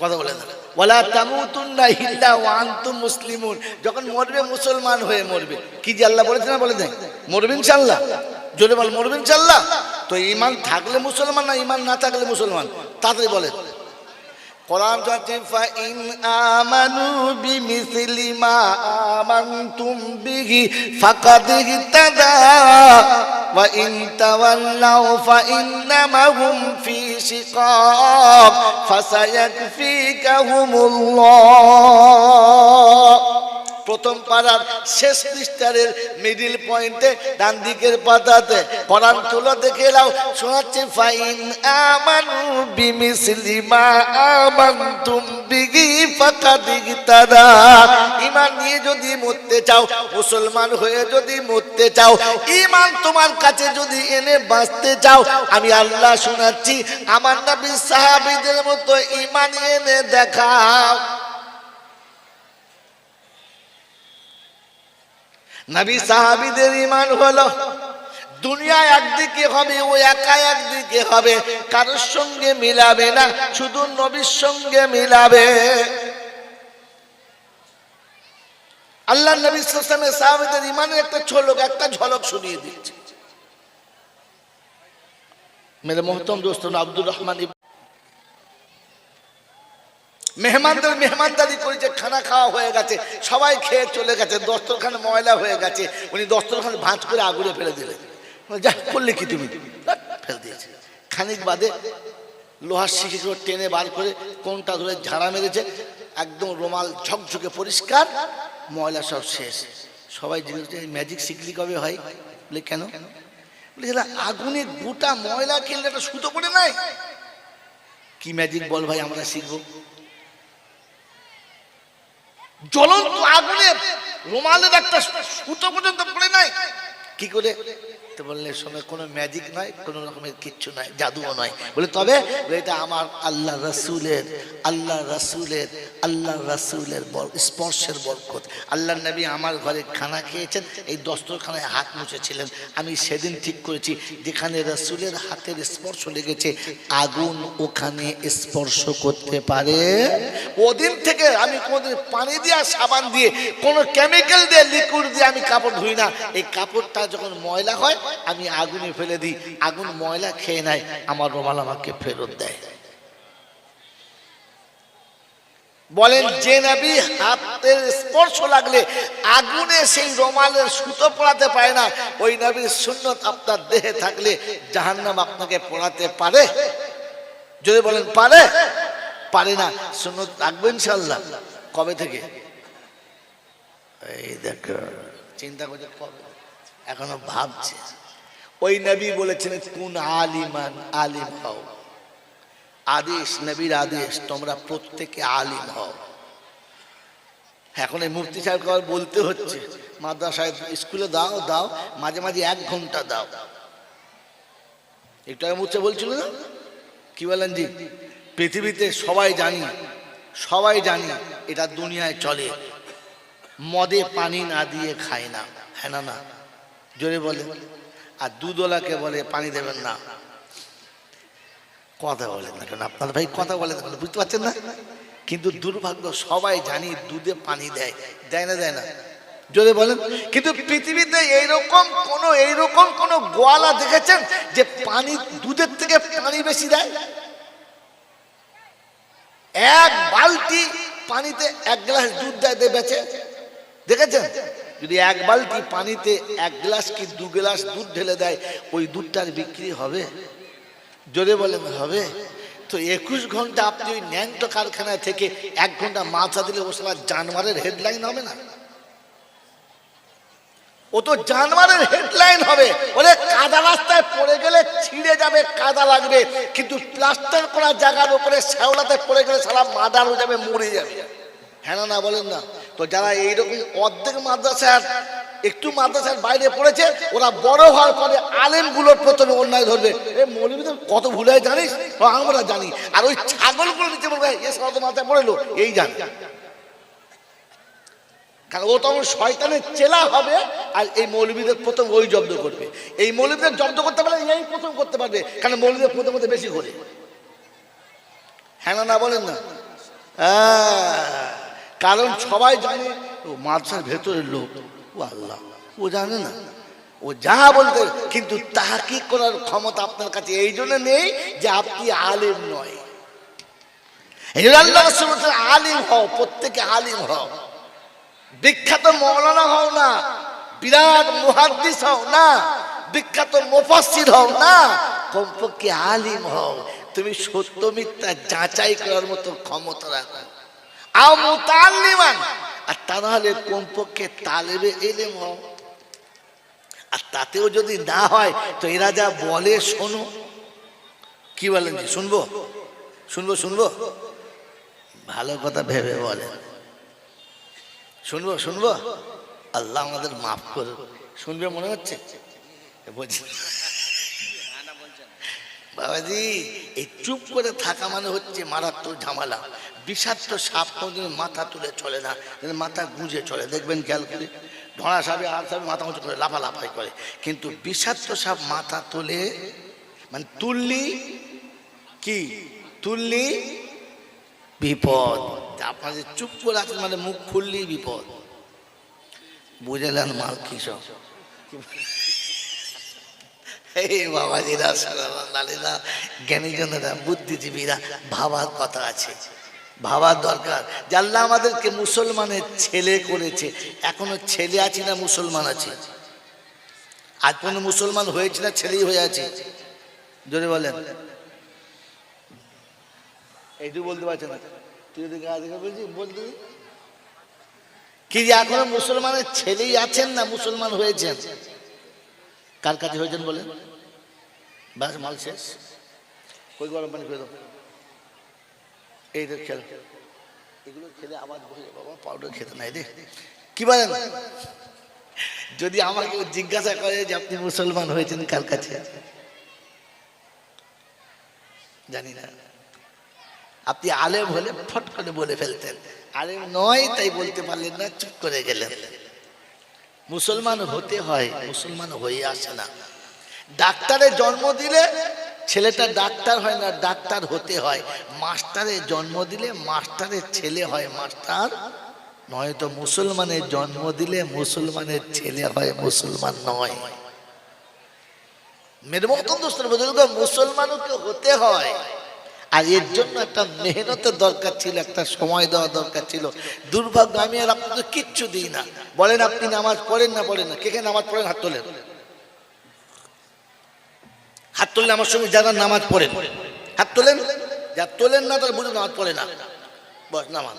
কথা বলে না, ওয়ালা তামুতুন্না ইল্লা ওয়া আনতুম মুসলিমুন। যখন মরবে মুসলমান হয়ে মরবে। কি যে আল্লাহ বলেছেন না, বলে দেন মরবে ইনশাআল্লাহ, জোরে বল মরবে ইনশাআল্লাহ। তো ঈমান থাকলে মুসলমান না ঈমান না থাকলে মুসলমান? তাড়াতাড়ি বলেন। কোরআন বলছে ফাইন আমানু বিমিসলি মা আমানতুম বিহি ফাকাদ ইহতাদা ওয়া ইন তাওয়াল্লাউ ফাইন্নামা হুম ফি শিকাক ফাসায়াকফিকাহুমুল্লাহ। প্রথম পারার শেষ পৃষ্ঠারের মিডিল পয়েন্টে ডান দিকের পাতাতে কোরআন তুলো দেখে নাও, শোনাচ্ছে ফাইন আমানু বিমিসলি মা আমানতুম বিহি ফাকাদ ইহতাদা। ঈমান নিয়ে যদি মরতে চাও, মুসলমান হয়ে যদি মরতে চাও, ঈমান তোমার কাছে যদি এনে বাঁচতে চাও, আমি আল্লাহ শোনাচ্ছি আমার নবী সাহাবীদের মতো ঈমান এনে দেখাও। নবী সাহাবীদের ঈমান হলো দুনিয়া একদিকে হবে, ও একা একদিকে হবে, কারোর সঙ্গে মিলাবে না, শুধু নবীর সঙ্গে মিলাবে। আল্লাহ নবী সাল্লাল্লাহু আলাইহি ওয়াসাল্লাম সাহাবীদের ঈমানের একটা ঝলক শুনিয়ে দিচ্ছে। মেরে মোহতরম দোস্ত আব্দুর রহমান মেহমানদের মেহমানদারি করেছে, খানা খাওয়া হয়ে গেছে, সবাই খেয়ে চলে গেছে, দস্তরখান ময়লা হয়ে গেছে, উনি দস্তরখান ভাঁজ করে আগুনে ফেলে দিলেন। যা করলে কি তুমি? ফেলে দিয়েছে। খানিক বাদে লোহার শিখি করে টেনে বার করে কোনটা ধরে ঝাড়া মেরেছে, একদম রুমাল ঝকঝকে পরিষ্কার, ময়লা সব শেষ। সবাই জিজ্ঞেস ম্যাজিক শিখলি কবে হয়? বলে কেন? বলে আগুনে গোটা ময়লা খেললে একটা সুতো পড়ে নাই। কি ম্যাজিক বল ভাই, আমরা শিখবো। জ্বলন্ত আগুনে রুমালের একটা সুতো পর্যন্ত পড়ে নাই, কি করে? তো বললে শোনো, কোনো ম্যাজিক নয়, কোনো রকমের কিচ্ছু নয়, জাদুও নয়। বলে তবে এটা আমার আল্লাহ রাসূলের স্পর্শের বরকত। আল্লাহ নবী আমার ঘরে খানা খেয়েছেন, এই দস্তরখানায় হাত মুছেছিলেন। আমি সেদিন ঠিক করেছি যেখানে রাসূলের হাতের স্পর্শ লেগেছে আগুন ওখানে স্পর্শ করতে পারে। ওদিন থেকে আমি কোনোদিন পানি দিয়ে সাবান দিয়ে কোনো কেমিক্যাল দিয়ে লিকুইড দিয়ে আমি কাপড় ধুই না। এই কাপড়টা যখন ময়লা হয় আমি আগুনে ফেলে দিই, আগুন ময়লা খেয়ে নেয়, আমার রুমাল আমাকে ফেরত দেয়। বলেন যে নবী হাতের স্পর্শ লাগলে আগুনে সেই রুমালের সুতো পড়াতে পারে না, ওই নবীর সুন্নত আপনার দেহে থাকলে জাহান্নাম আপনাকে পড়াতে পারে? যদি বলেন পারে? পারে না। সুন্নত রাখবেন ইনশাআল্লাহ। কবে থেকে? এই দেখো চিন্তা করছে কবে, এখনো ভাবছে। ওই নবী বলেছেন কুন আলিমান, আলিম হও। আদেশ, নবীর আদেশ, তোমরা প্রত্যেকে আলিম হও। এখন এই মুফতি সাহেবকে বলতে হচ্ছে মাদ্রাসায় স্কুলে দাও দাও, মাঝে মাঝে 1 ঘন্টা দাও। একটু আগে মুফতি বলছিল না, কি বলেন জি? পৃথিবীতে সবাই জানি এটা দুনিয়ায় চলে, মদে পানি না দিয়ে খায় না, হ্যাঁ না? না জোরে বলে। আর দুধওয়ালাকে বলে পানি দেবেন না। কথা বলেন না কেন আপনার ভাই? কথা বলেন, বুঝতে পারছেন না? কিন্তু দুর্ভাগ্য, সবাই জানি দুধে পানি দেয়, দেয় না? জোরে বলেন। কিন্তু পৃথিবীতে এইরকম কোন গোয়ালা দেখেছেন যে পানি, দুধের থেকে পানি বেশি দেয়? 1 বালতি পানিতে 1 গ্লাস দুধ দেয়, বেচে দেখেছেন? যদি 1 বালতি পানিতে 1 গ্লাস কি 2 গ্লাস দুধ ঢেলে দেয়, ওই দুধটার বিক্রি হবে? জোরে বলেন হবে? তো 21 ঘন্টা আপনি ওই ন্যাংটো কারখানায় থেকে 1 ঘন্টা মাথা দিলে ও সালা জানোয়ারের হেডলাইন হবে না? ও তো জানোয়ারের হেডলাইন হবে। ওরে কাদা রাস্তায় পড়ে গেলে ছিঁড়ে যাবে, কাদা লাগবে, কিন্তু প্লাস্টার করা জায়গার উপরে শ্যাওলাতে পড়ে গেলে সারা মাদার হয়ে যাবে, মরে যাবে, হ্যাঁ না? বলেন না? তো যারা এইরকম অর্ধেক একটু মাদ্রাসার বাইরে পড়েছে, ওরা বড় হওয়ার পরে আলেমগুলোর প্রথমে অন্যায় ধরবে। মৌলবীদের কত ভুল হয় জানিস? আমরা জানি। আর ওই ছাগলগুলো নিচে বলবে এ সব মাথায় পড়েলো, এই জানি। কারণ ও তখন শয়তানের চেলা হবে, আর এই মৌলবীদের প্রথম ওই জব্দ করবে। এই মৌলবীদের জব্দ করতে পারলে এই প্রথম করতে পারবে, কারণ মৌলবীদের প্রথম বেশি করে, হ্যাঁ না? বলেন না? কারণ সবাই জানে ও মাদ্রাসার ভেতরের লোক, ও আল্লাহ, ও জানে না, ও যা বলতে, কিন্তু তাহকিক করার ক্ষমতা আপনার কাছে এই জন্য নেই যে আপনি আলেম নয়। এই জন্য আল্লাহ রাসূল বলেছেন আলিম হও, প্রত্যেকে আলিম হও। বিখ্যাত মৌলানা হও না, বিরাট মুহাদ্দিস হও না, বিখ্যাত মুফাসসির হও না, কমপক্ষে আলিম হও। তুমি সত্য মিথ্যা যাচাই করার মতো ক্ষমতা রাখো। আও মুতাআল্লিমান, আর তা নাহলে কমপক্ষে তালেবে ইলম হও। আর তাতেও যদি না হয় তো এরা যা বলে শোনো। কি বলেন? শুনবো? ভালো কথা ভেবে বলে শুনবো। আল্লাহ আমাদের মাফ করুন। শুনবে মনে হচ্ছে? বাবাজি, এই চুপ করে থাকা মানে হচ্ছে মারাত্মক ঝামেলা। বিষাক্ত সাপ কোনদিন মাথা তুলে চলে না, মাথা গুঁজে চলে। দেখবেন খেয়াল করে, ঢোড়া সাপে আর সাপে মাথা উঁচু করে লাফালাফাই করে, কিন্তু বিষাক্ত সাপ মাথা তোলে মানে তুললি বিপদ। আপনাদের চুপ করে আছেন মানে মুখ খুললি বিপদ। বুঝলেন মাল কি সব? এই বাবাজিরা, জ্ঞানীজনেরা, বুদ্ধিজীবীরা, ভাবার কথা আছে, ভাবার দরকার যে আল্লাহ আমাদেরকে মুসলমানের ছেলে করেছে। এখনো ছেলে আছি না মুসলমান আছি? আজ কোনো মুসলমান হয়েছে না ছেলেই হয়ে আছে? জোরে বলেন। এইটু বলতে পারছে না? তুই বলছি বলতে কি যে এখনো মুসলমানের ছেলেই আছেন না মুসলমান হয়েছেন? কার কাছে হয়েছেন বলেন? বাস, মাল শেষ। কই গরম পানি করে দাও। এই তো খেল, এগুলো খেলে আবার বসে বাবা পাউডার খেতে নাই রে। কি বলেন? যদি আমাকে জিজ্ঞাসা করে যে আপনি মুসলমান হয়েছেন কার কাছে, জানি না। আপনি আলেম হলে ফট করে বলে ফেলতেন, আলেম নয় তাই বলতে পারলেন না, চুপ করে গেলেন। মুসলমান হতে হয়, মুসলমান হয়ে আসে না। ডাক্তারে জন্ম দিলে ছেলেটা ডাক্তার হয় না, ডাক্তার হতে হয়। মাস্টারে জন্ম দিলে মাস্টারের ছেলে হয়, মাস্টার নয়তো মুসলমানের জন্ম দিলে মুসলমানের ছেলে হয়, মুসলমান নয়। মেরে মতন দোস্তের বুজুর্গ, মুসলমানকে হতে হয়। আর এর জন্য একটা মেহনতের দরকার ছিল, একটা সময় দেওয়া দরকার ছিল। দুর্ভাগ্য আমি আর আপনাদের কিচ্ছু দিই না। বলেন আপনি নামাজ পড়েন না পড়েন না? কে কে নামাজ পড়েন হাত তোলেন। হাত তুললে আমার সঙ্গে যারা নামাজ পড়েন হাত তোলেন। যা তোলেন না তারা বুঝুন নামাজ পড়ে না। বস নামাজ,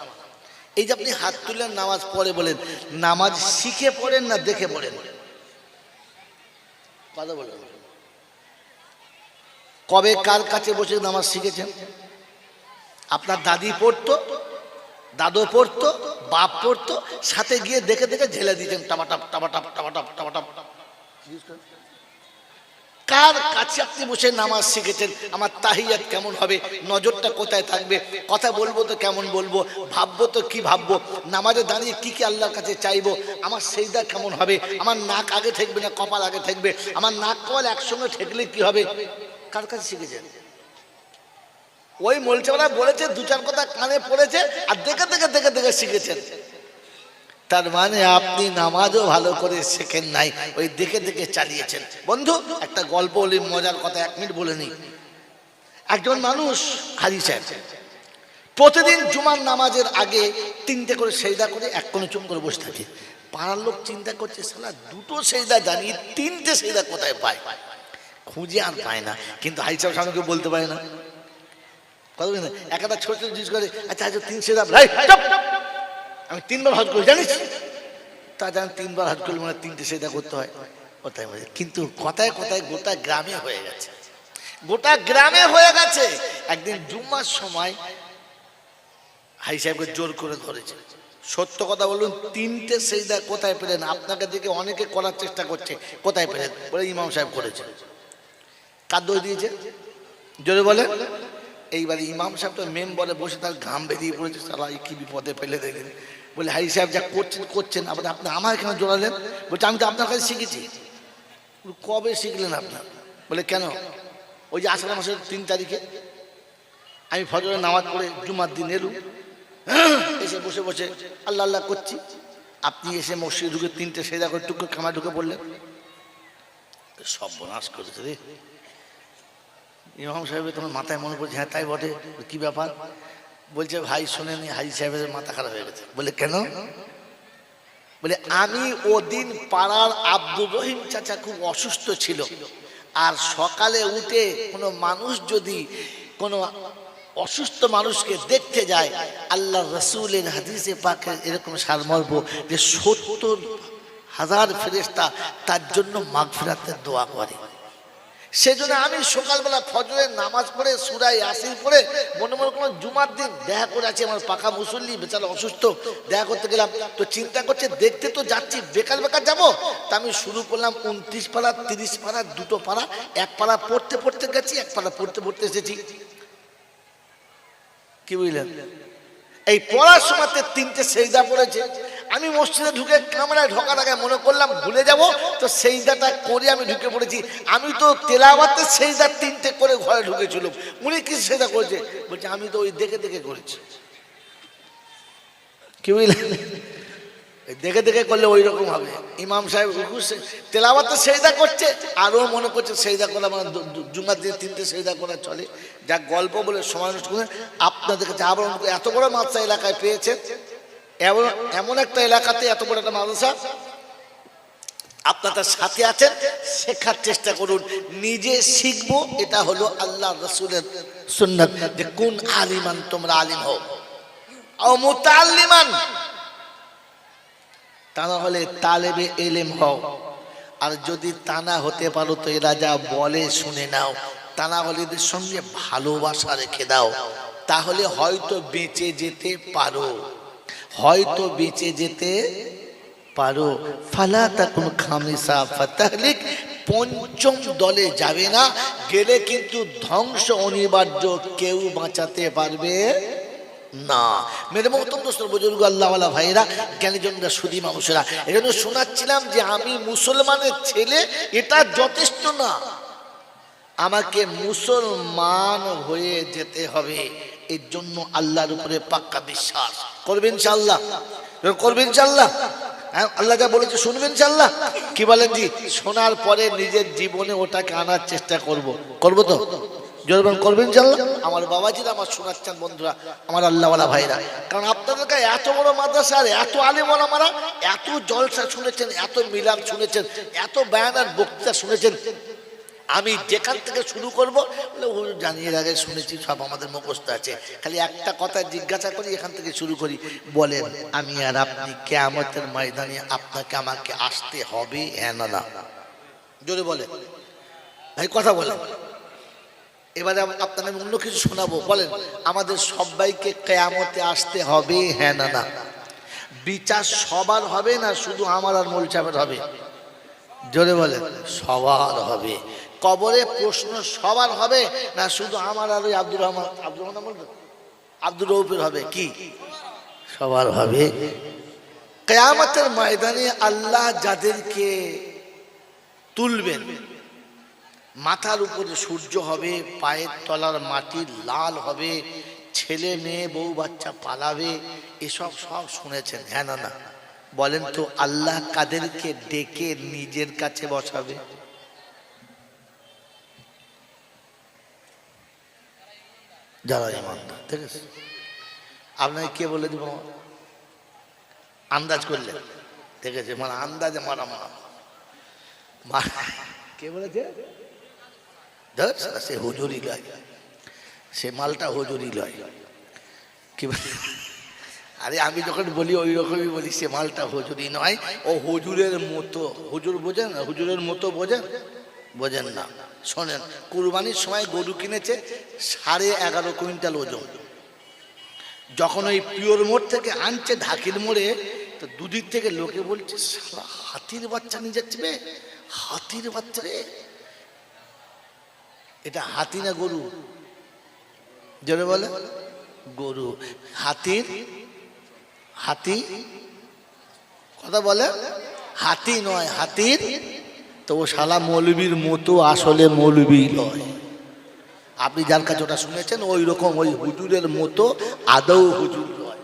এই যে আপনি হাত তুললেন নামাজ পড়ে, বলেন নামাজ শিখে পড়েন না দেখে পড়েন? কথা বলেন। কবে কার কাছে বসে নামাজ শিখেছেন? আপনার দাদি পড়তো, দাদু পড়তো, বাপ পড়তো, সাথে গিয়ে দেখে দেখে ঝেলে দিয়েছেন টাপাটাপ টাপাটাপ টাপাটাপ টাপাটাপ। কার কাছে আপনি বসে নামাজ শিখেছেন? আমার তাহিয়াত কেমন হবে, নজরটা কোথায় থাকবে, কথা বলবো তো কেমন বলবো, ভাববো তো কি ভাববো, নামাজে দাঁড়িয়ে কি কি আল্লাহর কাছে চাইবো, আমার সেজদা কেমন হবে, আমার নাক আগে ঠেকবে না কপাল আগে ঠেকবে, আমার নাক কপাল একসঙ্গে ঠেকলে কি হবে, কার কাছে শিখেছেন? ওই মোলচাওয়ালা বলেছে, দু চার কথা কানে পড়েছে আর দেখে দেখে দেখে দেখে শিখেছেন। তার মানে আপনি নামাজও ভালো করে শেখেন নাই, ওই দেখে দেখে চালিয়েছেন। বন্ধু একটা গল্প বলি, মজার কথা, 1 মিনিট বলে নি। একজন মানুষ হাজি সাহেব প্রতিদিন জুমার নামাজের আগে 3টে করে সেজদা করে এক কোণে চুম করে বসে থাকে। পাড়ার লোক চিন্তা করছে, শালা 2টো সেজদা জানি 3টে সেজদা কোথায় পায়, খুঁজে আর পায় না। কিন্তু হাজি সাহেব সামনে কেউ বলতে পারে না, কথা বলি না। একটা ছোট ছোট জিনিস করে, আচ্ছা আচ্ছা 3 সেজদা, আমি 3বার হজ করি জানিস, তা জান 3বার হজ করলে মানে 3টে সেজদা করতে হয়, ওটাই মনে। কিন্তু কথায় কথায় গোটা গ্রামে হয়ে গেছে, গোটা গ্রামে হয়ে গেছে। একদিন জুম্মার সময় হাজি সাহেবকে জোর করে ধরেছে, সত্য কথা বলুন 3টে সেজদা কোথায় পেলেন? আপনাকে দেখে অনেকে করার চেষ্টা করছে, কোথায় পেলেন? বলে ইমাম সাহেব করেছে। কার দোষ দিয়েছে জোরে বলে? এইবারে ইমাম সাহেব তো মেম্বরে বসে তার ঘাম বেরিয়ে পড়েছে, সালা কি বিপদে ফেলে দিলেন। বলে হাজি সাহেব যা করছেন করছেন, আবার আপনি আমার এখানে জোড়ালেন? বলছে আমি তো আপনার কাছে শিখেছি। কবে শিখলেন আপনার? বলে কেন? ওই যে আষাঢ় মাসের 3 তারিখে আমি ফজরের নামাজ পড়ে জুমার দিন এলুম, এসে বসে বসে আল্লাহ আল্লাহ করছি, আপনি এসে মসজিদে ঢুকে 3টে সেজদা করে টুকু খামায় ঢুকে পড়লেন। সর্বনাশ করেছে রে। ইমাম সাহেবের তোমার মাথায় মনে পড়ছে, হ্যাঁ তাই বটে, কি ব্যাপার? বলছে ভাই শোনেনি, হাজি সাহেবের মাথা খারাপ হয়ে গেছে। বলে কেন? বলে আমি ওদিন পাড়ার আব্দুর রহিম চাচা খুব অসুস্থ ছিল, আর সকালে উঠে কোনো মানুষ যদি কোনো অসুস্থ মানুষকে দেখতে যায়, আল্লাহ রসুলের হাদিসে পাকে এরকম সারমর্ম যে 70,000 ফেরেশতা তার জন্য মাগফিরাতের দোয়া করে। সেজন্য আমি সকালবেলা ফজরের নামাজ পড়ে সূরা ইয়াসিন পড়ে মনে মনে কোনো জুমার দিন দেখা করে আছি, আমার পাকা মুসল্লি বেচারা অসুস্থ, দেখা করতে গেলাম। তো চিন্তা করছে দেখতে তো যাচ্ছি, বেকার বেকার যাবো। তা আমি শুরু করলাম 29 পারা 30 পারা 2টো পারা, 1 পারা পড়তে পড়তে গেছি, 1 পারা পড়তে পড়তে এসেছি। কি বুঝলেন? এই পড়ার সময়তে 3টে সেজদা পড়েছে। আমি মসজিদে ঢুকে কামরায় ঢোকার আগে মনে করলাম ভুলে যাব, তো সেজদাটা করে আমি ঢুকে পড়েছি। আমি তো তেলাওয়াতে সেজদা 3টে করে ঘরে ঢুকেছিলাম। উনি কি সেজদা করেছে? বলছে আমি তো ওই দেখে দেখে করেছি। কি বুঝলেন? দেখে দেখে করলে ওই রকম হবে। ইমাম সাহেব তেলাওয়াতে সেজদা করছে, আরও মনে করছে সেজদা করা মানে জুমার দিনে 3টে সেজদা করা চলে। যা গল্প বলে সময় নষ্ট করে আপনাদের কাছে আবার এত বড় মাদ্রাসা এলাকায় পেয়েছেন, এমন একটা এলাকাতে এত বড় একটা মাদ্রাসা, আপনাদের সাথে আছেন, শেখার চেষ্টা করুন। নিজে শিখবো, এটা হলো আল্লাহ রসুলের সুন্নাত যে কোন আলিমান, তোমরা আলিম হও ও মুতাআল্লিমান, তা না হলে তালেবে ইলম হও। আর যদি তা না হতে পারো তো এরা যা বলে শুনে নাও, তা না হলে এদের সঙ্গে ভালোবাসা রেখে দাও, তাহলে হয়তো বেঁচে যেতে পারো, হয়তো বেঁচে যেতে পারো ফালা তাকুন খামিসা ফাতাহলিক, পঞ্চম দলে যাবে না, গেলে কিন্তু ধ্বংস অনিবার্য, কেউ বাঁচাতে পারবে না। মেরে মহতম দোস্তর বুজুর্গ আল্লাহওয়ালা ভাইরা, জ্ঞানীজনরা, সুধী মানুষেরা, এজন্য শোনাচ্ছিলাম যে আমি মুসলমানের ছেলে এটা যথেষ্ট না, আমাকে মুসলমান হয়ে যেতে হবে। এর জন্য আল্লাহর উপরে পাক্কা বিশ্বাস করবেন ইনশাআল্লাহ, করবেন ইনশাআল্লাহ। হ্যাঁ, আল্লাহ যা বলেছে শুনবেন ইনশাআল্লাহ। কি বলেন জি? শোনার পরে নিজের জীবনে ওটাকে আনার চেষ্টা করব, করবো তো? জোরবান করবেন ইনশাআল্লাহ। আমার বাবাজিরা আমার শোনাচ্ছেন বন্ধুরা, আমার আল্লাহওয়ালা ভাইরা, কারণ আপনাদের কাছে এত বড় মাদ্রাসা আর এত আলেম ওলামারা, এত জলসা শুনেছেন, এত মিলাদ শুনেছেন, এত বয়ান আর বক্তৃতা শুনেছেন। আমি যেখান থেকে শুরু করবো জানিয়ে আগে শুনেছি, সব আমাদের মুখস্থ আছে, খালি একটা কথা জিজ্ঞাসা করি, এখান থেকে শুরু করি। বলেন আমি আর আপনি কিয়ামতের ময়দানে আপনাকে আমাকে আসতে হবে, হ্যাঁ না না? জোরে বলেন ভাই, কথা বলেন। এবারে আপনাকে অন্য কিছু শোনাবো। বলেন আমাদের সবাইকে কিয়ামতে আসতে হবে, হ্যাঁ না না? বিচার সবার হবে না শুধু আমার আর মোল সাহেবের হবে? জোরে বলেন। সবার হবে। কবরে প্রশ্ন সবার হবে না শুধু আমার আর ওই আব্দুর রহমান, আব্দুর রউফের হবে? কি সবার হবে? কিয়ামতের ময়দানে আল্লাহ যাদেরকে তুলবেন, মাথার উপরে সূর্য হবে, পায়ের তলার মাটি লাল হবে, ছেলে মেয়ে বউ বাচ্চা পালাবে, এসব সব শুনেছেন, হ্যাঁ না না? বলেন তো আল্লাহ কাদেরকে ডেকে নিজের কাছে বসাবে? যারা ইমানদার। ঠিক আছে, আপনাকে কে বলে দিব? আন্দাজ করলেন? ঠিক আছে, মানে আন্দাজে মারা কে বলেছে? সে হুজুরি লয়, সে মালটা হুজুরি লয়। কি আরে আমি যখন বলি ওই রকমই বলি, সে মালটা হুজুরি নয়, ও হুজুরের মতো। হুজুর বোঝেন? হুজুরের মতো বোঝেন? বোঝেন না। শোনেন, কুরবানির সময় গরু কিনেছে 11.5 কুইন্টাল ওজন। যখন ওই পিওর মোড় থেকে আনছে ঢাকির মোড়ে, তো দুদিক থেকে লোকে বলছে শালা হাতির বাচ্চা নিয়ে যাচ্ছে বে, হাতির বাচ্চা রে। এটা হাতি না গরু? জোরে বলে। গরু। হাতির, হাতি কথা বলে, হাতি নয়, হাতির। তো ও শালা মৌলবীর মতো, আসলে মৌলবী নয়। আপনি যার কাছে ওটা শুনেছেন ওই রকম, ওই হুজুরের মতো, আদৌ হুজুর নয়।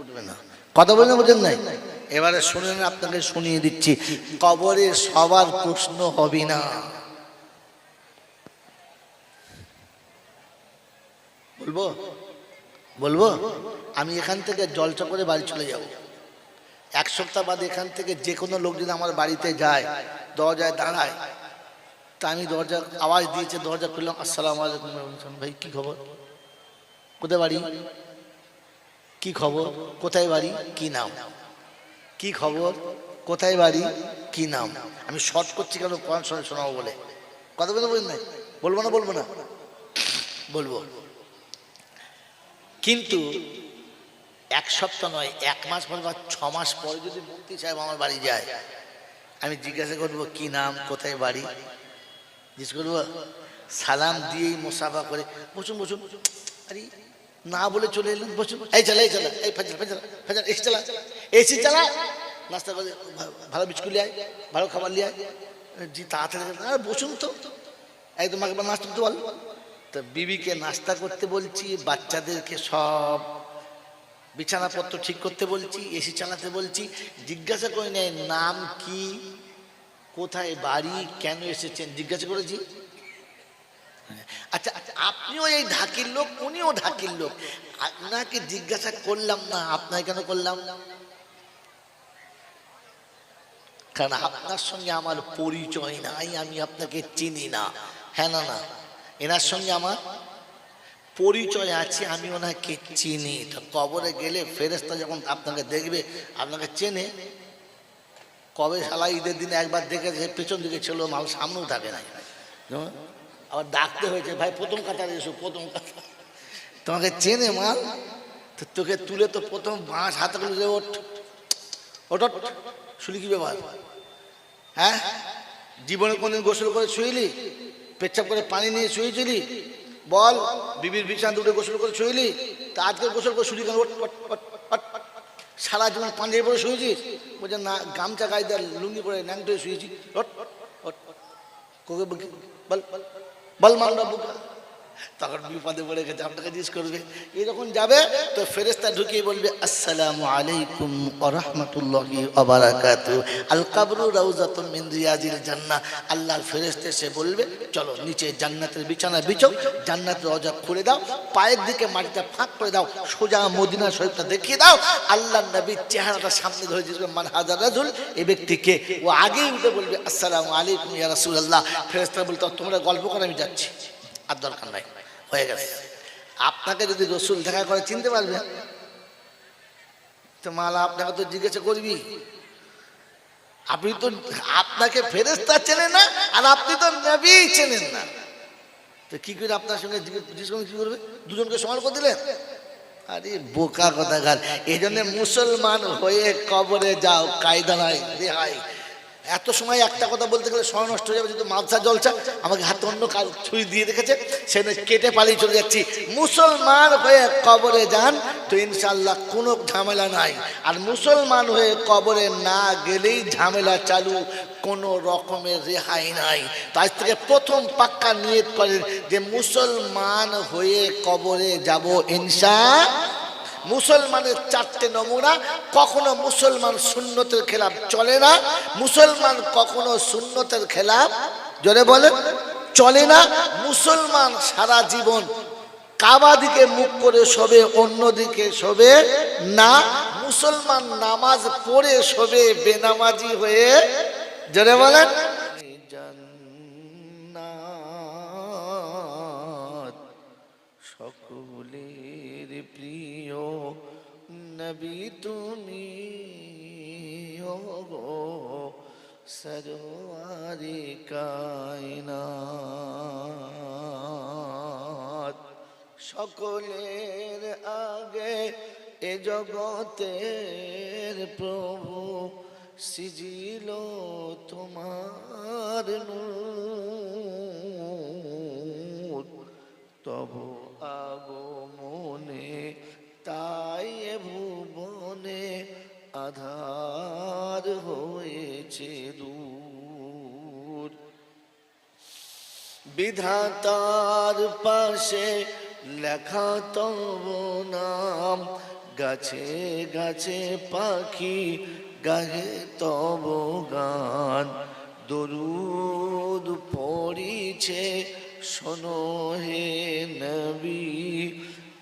উঠবে না, কথা বলেন, বোঝেন নাই? এবারে শুনেন, আপনাকে শুনিয়ে দিচ্ছি, কবরে সবার প্রশ্ন হবে না। বলবো বলবো আমি এখান থেকে জলসা করে বাড়ি চলে যাব। 1 সপ্তাহ বাদে এখান থেকে যে কোনো লোক যদি আমার বাড়িতে যায়, দরজায় দাঁড়ায়, তা আমি দরজা আওয়াজ দিয়েছে, দরজা খুললাম, আসসালামু আলাইকুম ভাই, কি খবর, কোথায় বাড়ি, কি খবর, কোথায় বাড়ি, কি নাম, কি খবর, কোথায় বাড়ি, কি নাম। আমি শর্ট করছি কেন, কোরআন শোনাবো বলে। কথা বলতে বলুন না, বলবো না, বলবো না, বলবো। কিন্তু 1 সপ্তাহ নয়, 1 মাস পর বা 6 মাস পরে যদি মুফতি সাহেব আমার বাড়ি যায়, আমি জিজ্ঞাসা করবো কি নাম, কোথায় বাড়ি, জিজ্ঞেস করবো, সালাম দিয়েই মুসাফা করে বসুন বসুন, আরে না বলে চলে এলেন, বসুন, এই চালা, এই চালা, এই ফাজার ফাজার ফাজার, এসি চালা, এসি চালা, নাস্তা করে, ভালো বিস্কুট লিয়ে আয়, ভালো খাবার লিয়ে আয়, জি তাড়াতাড়ি, আর বসুন তো, এই তোমাকে নাস্তা করতে বল। তো বিবিকে নাস্তা করতে বলছি, বাচ্চাদেরকে সব বিছানাপত্র ঠিক করতে বলছি, এসি চালাতে বলছি, জিজ্ঞাসা করে নেয় নাম কি, কোথায় বাড়ি, কেন এসেছেন জিজ্ঞাসা করেছি। আচ্ছা, আপনিও এই ঢাকির লোক, উনিও ঢাকির লোক, আপনাকে জিজ্ঞাসা করলাম না, আপনাকে কেন করলাম? কারণ আপনার সঙ্গে আমার পরিচয় নাই, আমি আপনাকে চিনি না, হ্যাঁ না না? এনার সঙ্গে আমার পরিচয় আছে, আমি ওনাকে চিনি। তো কবরে গেলে ফেরেশতা যখন আপনাকে দেখবে, আপনাকে চেনে। কবে শালা ঈদের দিনে একবার দেখেছে, পেছন দিকে ছিল, মাল সামনেও থাকে না, আবার ডাকতে হয়েছে, ভাই প্রথম কাতারে এসো, প্রথম কাতার। তোমাকে চেনে মাল, তো তোকে তুলে তো প্রথম বাঁশ হাতে করে ওঠ, ওটা শুলি কি ব্যাপার? হ্যাঁ, জীবনে কোনদিন গোসল করে শুইলি? পেচ্ছাপ করে পানি নিয়ে শুয়েছিলি? বল, বিবির বিছানা দুটো গোসল করে শুইলি? তা আজকে গোসল করে শুলি কেন? সারা জীবন পাঞ্জাবি পরে শুয়েছিস? বলছে না, গামছা গায়ে দেয়, লুঙ্গি পরে ন্যাংটো শুয়েছি। বল বল মালটা বুকা। তখন বিপদে পড়ে গেছে, আপনাকে জিজ্ঞেস করবে। এরকম যাবে তো ফেরেশতা ঢুকিয়ে বলবে আসসালামু আলাইকুম ওয়া রাহমাতুল্লাহি ওয়া বারাকাতুহু, আল কাবরু রাউযাতুম মিন রিয়াজিল জান্নাহ। আল্লাহর ফেরেশতা এসে বলবে চলো নিচে জান্নাতের বিছানা বিছাও, জান্নাতের রওজা খুলে দাও, পায়ের দিকে মাটিটা ফাঁক করে দাও, সোজা মদিনা শরীফটা দেখিয়ে দাও। আল্লাহর নবীর চেহারাটা সামনে ধরে জিজ্ঞেস মান হাযা রাজুল, এই ব্যক্তিকে। ও আগেই উঠে বলবে আসসালামু আলাইকুম ইয়া রাসূলুল্লাহ। ফেরেশতা বলতো তোমরা গল্প করে আমি যাচ্ছি, আর দরকার নাই, হয়ে গেছে। আপনাকে যদি রসুল দেখা করে চিনতে পারবে তো মালা আপনাকে তো জিজ্ঞাসা করবি। আপনি তো, আপনাকে ফেরেশতা চেনে না আর আপনি তো নবী চেনেন না, তো কি করে আপনার সঙ্গে জিজ্ঞেস কি করবে? দুজনকে সমান করে দিলেন? আরে বোকা কথাকার। এই জন্য মুসলমান হয়ে কবরে যাও, কায়দা নাই রেহাই। এত সময় একটা কথা বলতে গেলে সময় নষ্ট হয়ে যাবে। যদি মাদ্রাসা জলসা, আমাকে হাতে অন্য কাজ ছুরি দিয়ে রেখেছে, সেখানে কেটে পালিয়ে চলে যাচ্ছি। মুসলমান হয়ে কবরে যান তো ইনশাআল্লাহ কোনো ঝামেলা নাই। আর মুসলমান হয়ে কবরে না গেলেই ঝামেলা চালু, কোনো রকমের রেহাই নাই। তাই থেকে প্রথম পাক্কা নিয়ত করেন যে মুসলমান হয়ে কবরে যাব ইনশাআল্লাহ। মুসলমানের চারটে নমুনা। কখনো মুসলমান সুন্নতের খেলাফ চলে না, মুসলমান কখনো সুন্নতের খেলাফ, জোরে বলে, চলে না। মুসলমান সারা জীবন কাবা দিকে মুখ করে শোবে, অন্যদিকে শোবে না। মুসলমান নামাজ পড়ে শোবে, বেনামাজি হয়ে, জোরে বলেন। সকলের প্রিয় নবী তুমি গো, সরওয়ারে কায়নাত। সকলের আগে এ জগতের প্রভু, সিজিল তোমার নূর, তবু আগমনে তাই ভুবনে আধার হয়েছে দূর। বিধাতার পাশে লেখা তব নাম, গাছে গাছে পাখি গাহে তব গান। দরুদ পড়িছে শোনো হে নবী,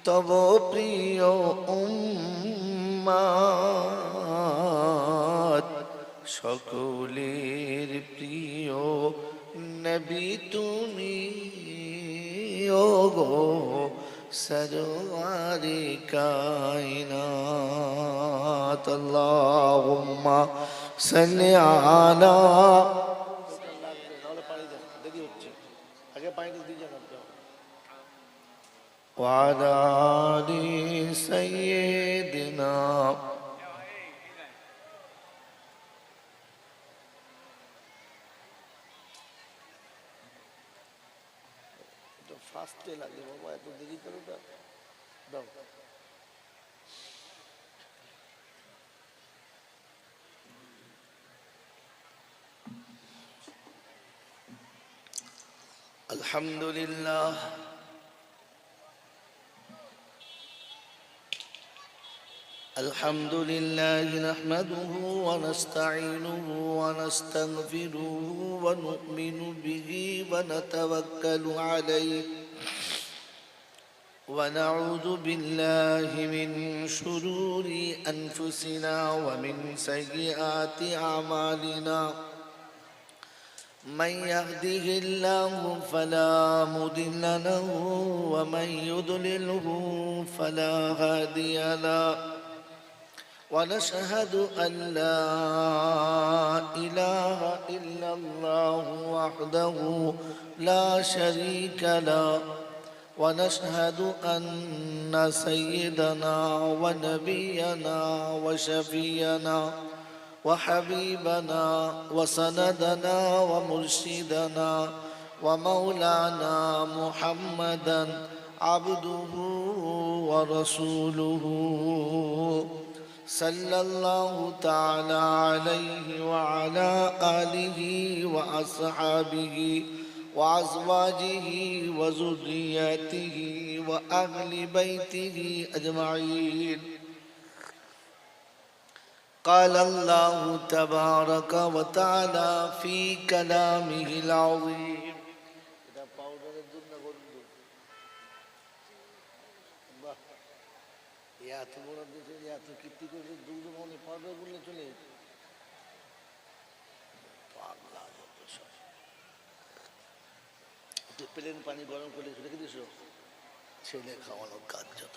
তব প্রিয় উম্মাত। সকলের প্রিয় নবী তুমি গো, সরওয়ারে কায়নাত। আল্লাহুম্মা সাল্লি আলা, ওয়ালা আলি সাইয়্যিদিনা। ফাস্টে লাগে বাবা, এত দেরি করে দাও। আলহামদুলিল্লাহ, الحمد لله نحمده ونستعينه ونستغفره ونؤمن به ونتوكل عليه ونعوذ بالله من شرور أنفسنا ومن سيئات أعمالنا. من يهده الله فلا مضل له ومن يضلله فلا هادي له. ونشهد أن لا إله إلا الله وحده لا شريك له. ونشهد أن سيدنا ونبينا وشفينا وحبيبنا وسندنا ومرشدنا ومولانا محمدا عبده ورسوله صلى الله تعالى عليه وعلى آله وأصحابه وأزواجه وذرياته وأهل بيته أجمعين. قال الله تبارك وتعالى في كلامه العظيم. প্লেন পানি গরম করে রেখে দিস, ছেলে খাওয়ানোর কাজ যত।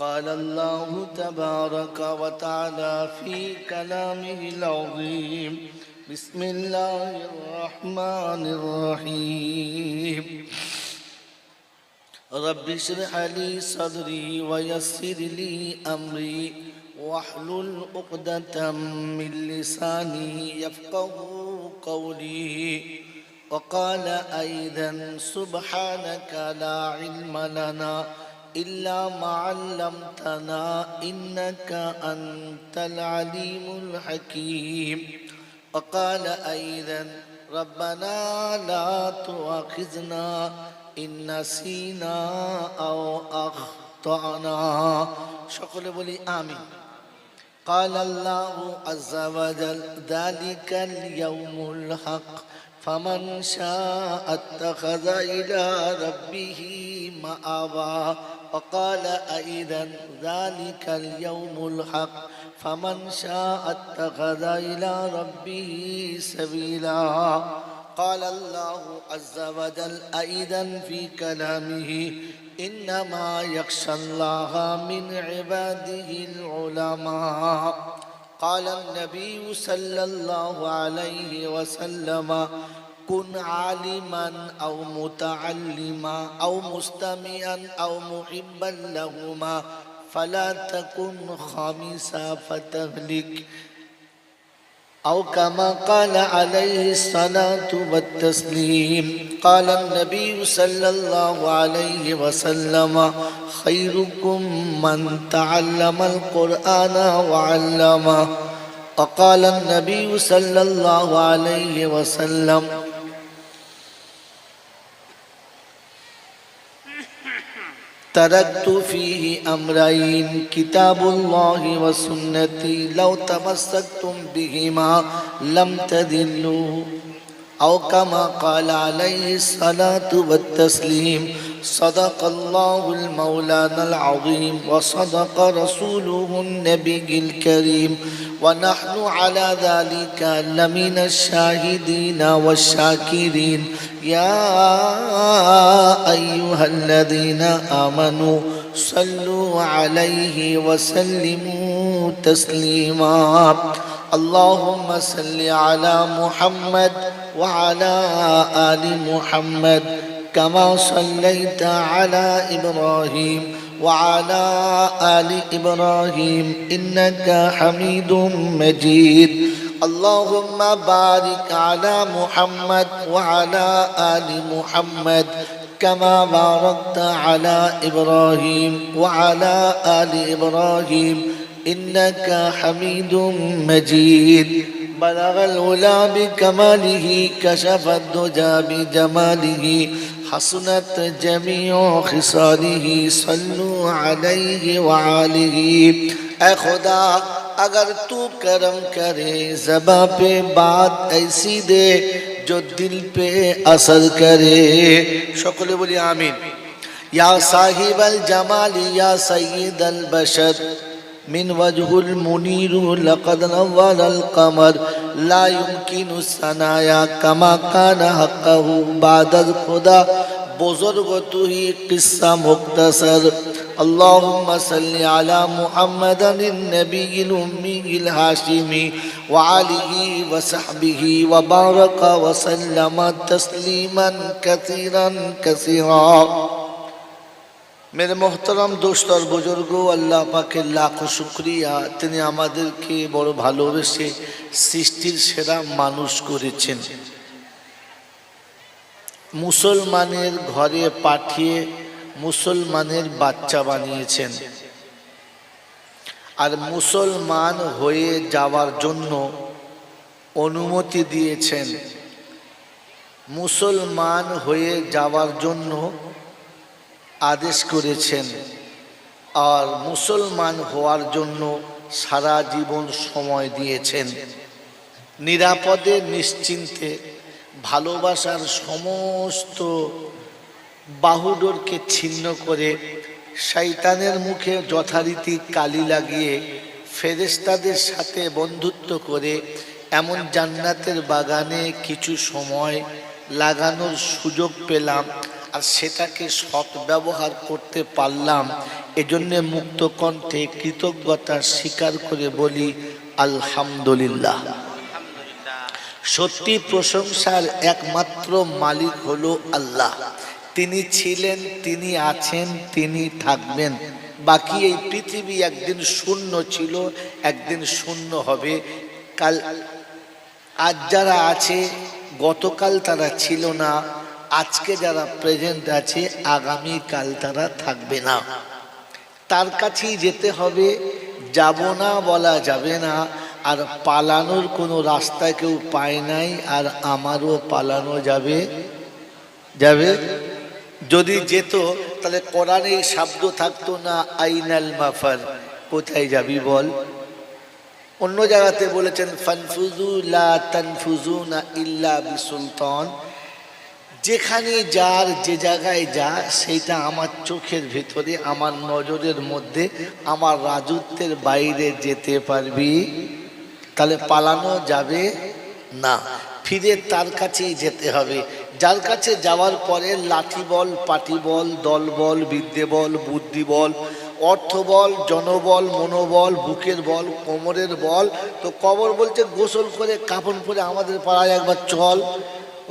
قال الله تبارك وتعالى في كلامه العظيم. بسم الله الرحمن الرحيم. رب اشرح لي صدري ويسر لي أمري واحلل عقدة من لساني يفقه قولي. وقال أيضا سبحانك لا علم لنا إلا ما علمتنا إنك أنت العليم الحكيم. وقال أيضا ربنا لا تؤاخذنا إن نسينا أو أخطأنا. সকলে বলি আমিন. قال الله عز وجل ذلك اليوم الحق فمن شاء اتخذ إلى ربه مآبا. وقال أيضا ذلك اليوم الحق فمن شاء اتخذ إلى ربه سبيلا. قال الله عز وجل أيضا في كلامه إنما يخشى الله من عباده العلماء. قال النبي صلى الله عليه وسلم كن عالما أو متعلما أو مستمعا أو محبا لهما فلا تكن خامسا فتهلك أو كما قال عليه الصلاة والتسليم. قال النبي صلى الله عليه وسلم خيركم من تعلم القرآن وعلمه. وقال النبي صلى الله عليه وسلم تركت فيه أمرين كتاب الله وسنتي لو تمسكتم بهما لم تضلوا أو كما قال عليه الصلاة والتسليم. صدق الله المولانا العظيم وصدق رسوله النبي الكريم ونحن على ذلك لمن الشاهدين والشاكرين. يا أيها الذين آمنوا صلوا عليه وسلموا تسليما. اللهم صل على محمد وعلى آل محمد كما صليت على إبراهيم وعلى آل إبراهيم إنك حميد مجيد. اللهم بارك على محمد وعلى آل محمد كما باركت على إبراهيم وعلى آل إبراهيم إنك حميد مجيد. بلغ العلا بكماله كشف الدجى بجماله حسنت جميع خصاله صلوا عليه وعليه. اے خدا اگر تو کرم کرے زباں پہ بات ایسی دے جو دل پہ اثر کرے. সকলে বলি আমিন. یا صاحب الجمال یا سید البشر من وجه المنير لقد نور القمر لا يمكن الثنايا كما كان حقه بعد الخدا بزرگ تو ہی قصہ مختصر. اللهم صل على محمد النبي الأمي الهاشمي وعليه وصحبه وبارك وسلم تسليما كثيرا كثيرا. मेरे मोहतरम दोस्त और बुजुर्गो, अल्लाह पाके लाखों शुक्रिया, তিনি আমাদেরকে বড় ভালোবেসে সৃষ্টির সেরা মানুষ করেছেন। মুসলমানের ঘরে পাঠিয়ে মুসলমানের বাচ্চা বানিয়েছেন, আর মুসলমান হয়ে যাওয়ার জন্য অনুমতি দিয়েছেন। মুসলমান হয়ে যাওয়ার জন্য আদেশ করেছেন, আর মুসলমান হওয়ার জন্য সারা জীবন সময় দিয়েছেন। নিরাপদে নিশ্চিন্তে ভালোবাসার সমস্ত বাহুডোরকে ছিন্ন করে শয়তানের মুখে যথারীতি কালি লাগিয়ে ফেরেশতাদের সাথে বন্ধুত্ব করে এমন জান্নাতের বাগানে কিছু সময় লাগানোর সুযোগ পেলাম, আর সেটাকে সৎ ব্যবহার করতে পারলাম। এজন্য মুক্ত কণ্ঠে কৃতজ্ঞতা স্বীকার করে বলি আলহামদুলিল্লাহ। সত্যি প্রশংসার একমাত্র মালিক হলো আল্লাহ। তিনি ছিলেন, তিনি আছেন, তিনি থাকবেন। বাকি এই পৃথিবী একদিন শূন্য ছিল, একদিন শূন্য হবে। কাল আজ যারা আছে গতকাল তারা ছিল না, আজকে যারা প্রেজেন্ট আছে আগামীকাল তারা থাকবে না। তার কাছেই যেতে হবে, যাব না বলা যাবে না। আর পালানোর কোনো রাস্তা কেউ পায় নাই, আর আমারও পালানো যাবে যাবে যদি যেত তাহলে কোরআনে এই শব্দ থাকতো না, আইনাল মাফার, কোথায় যাবি বল। অন্য জায়গাতে বলেছেন ফানফুজু লা তানফুজুনা ইল্লা বিসুলতান, যেখানে যার যে জায়গায় যা সেইটা আমার চোখের ভেতরে, আমার নজরের মধ্যে, আমার রাজত্বের বাইরে যেতে পারবি, তাহলে পালানো যাবে না। ফিরে তার কাছেই যেতে হবে, যার কাছে যাওয়ার পরে লাঠি বল, পাটি বল, দল বল, বিদ্যে বল, বুদ্ধি বল, অর্থ বল, জনবল, মনোবল, বুকের বল, কোমরের বল। তো কবর বলছে গোসল করে কাফন পরে আমাদের পাড়ায় একবার চল,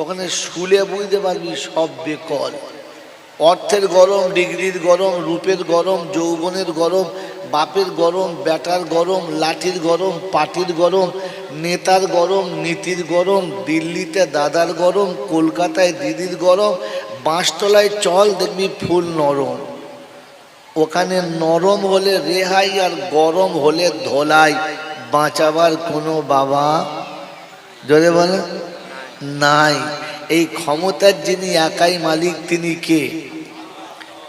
ওখানে শুলে বুঝতে পারবি সব বেকল। অর্থের গরম, ডিগ্রির গরম, রূপের গরম, যৌবনের গরম, বাপের গরম, বেটার গরম, লাঠির গরম, পাটির গরম, নেতার গরম, নীতির গরম, দিল্লিতে দাদার গরম, কলকাতায় দিদির গরম। বাঁশতলায় চল, দেখবি ফুল নরম। ওখানে নরম হলে রেহাই, আর গরম হলে ধোলাই। বাঁচাবার কোনো বাবা জোরে বলে নাই। এই ক্ষমতার যিনি একাই মালিক, তিনি কে?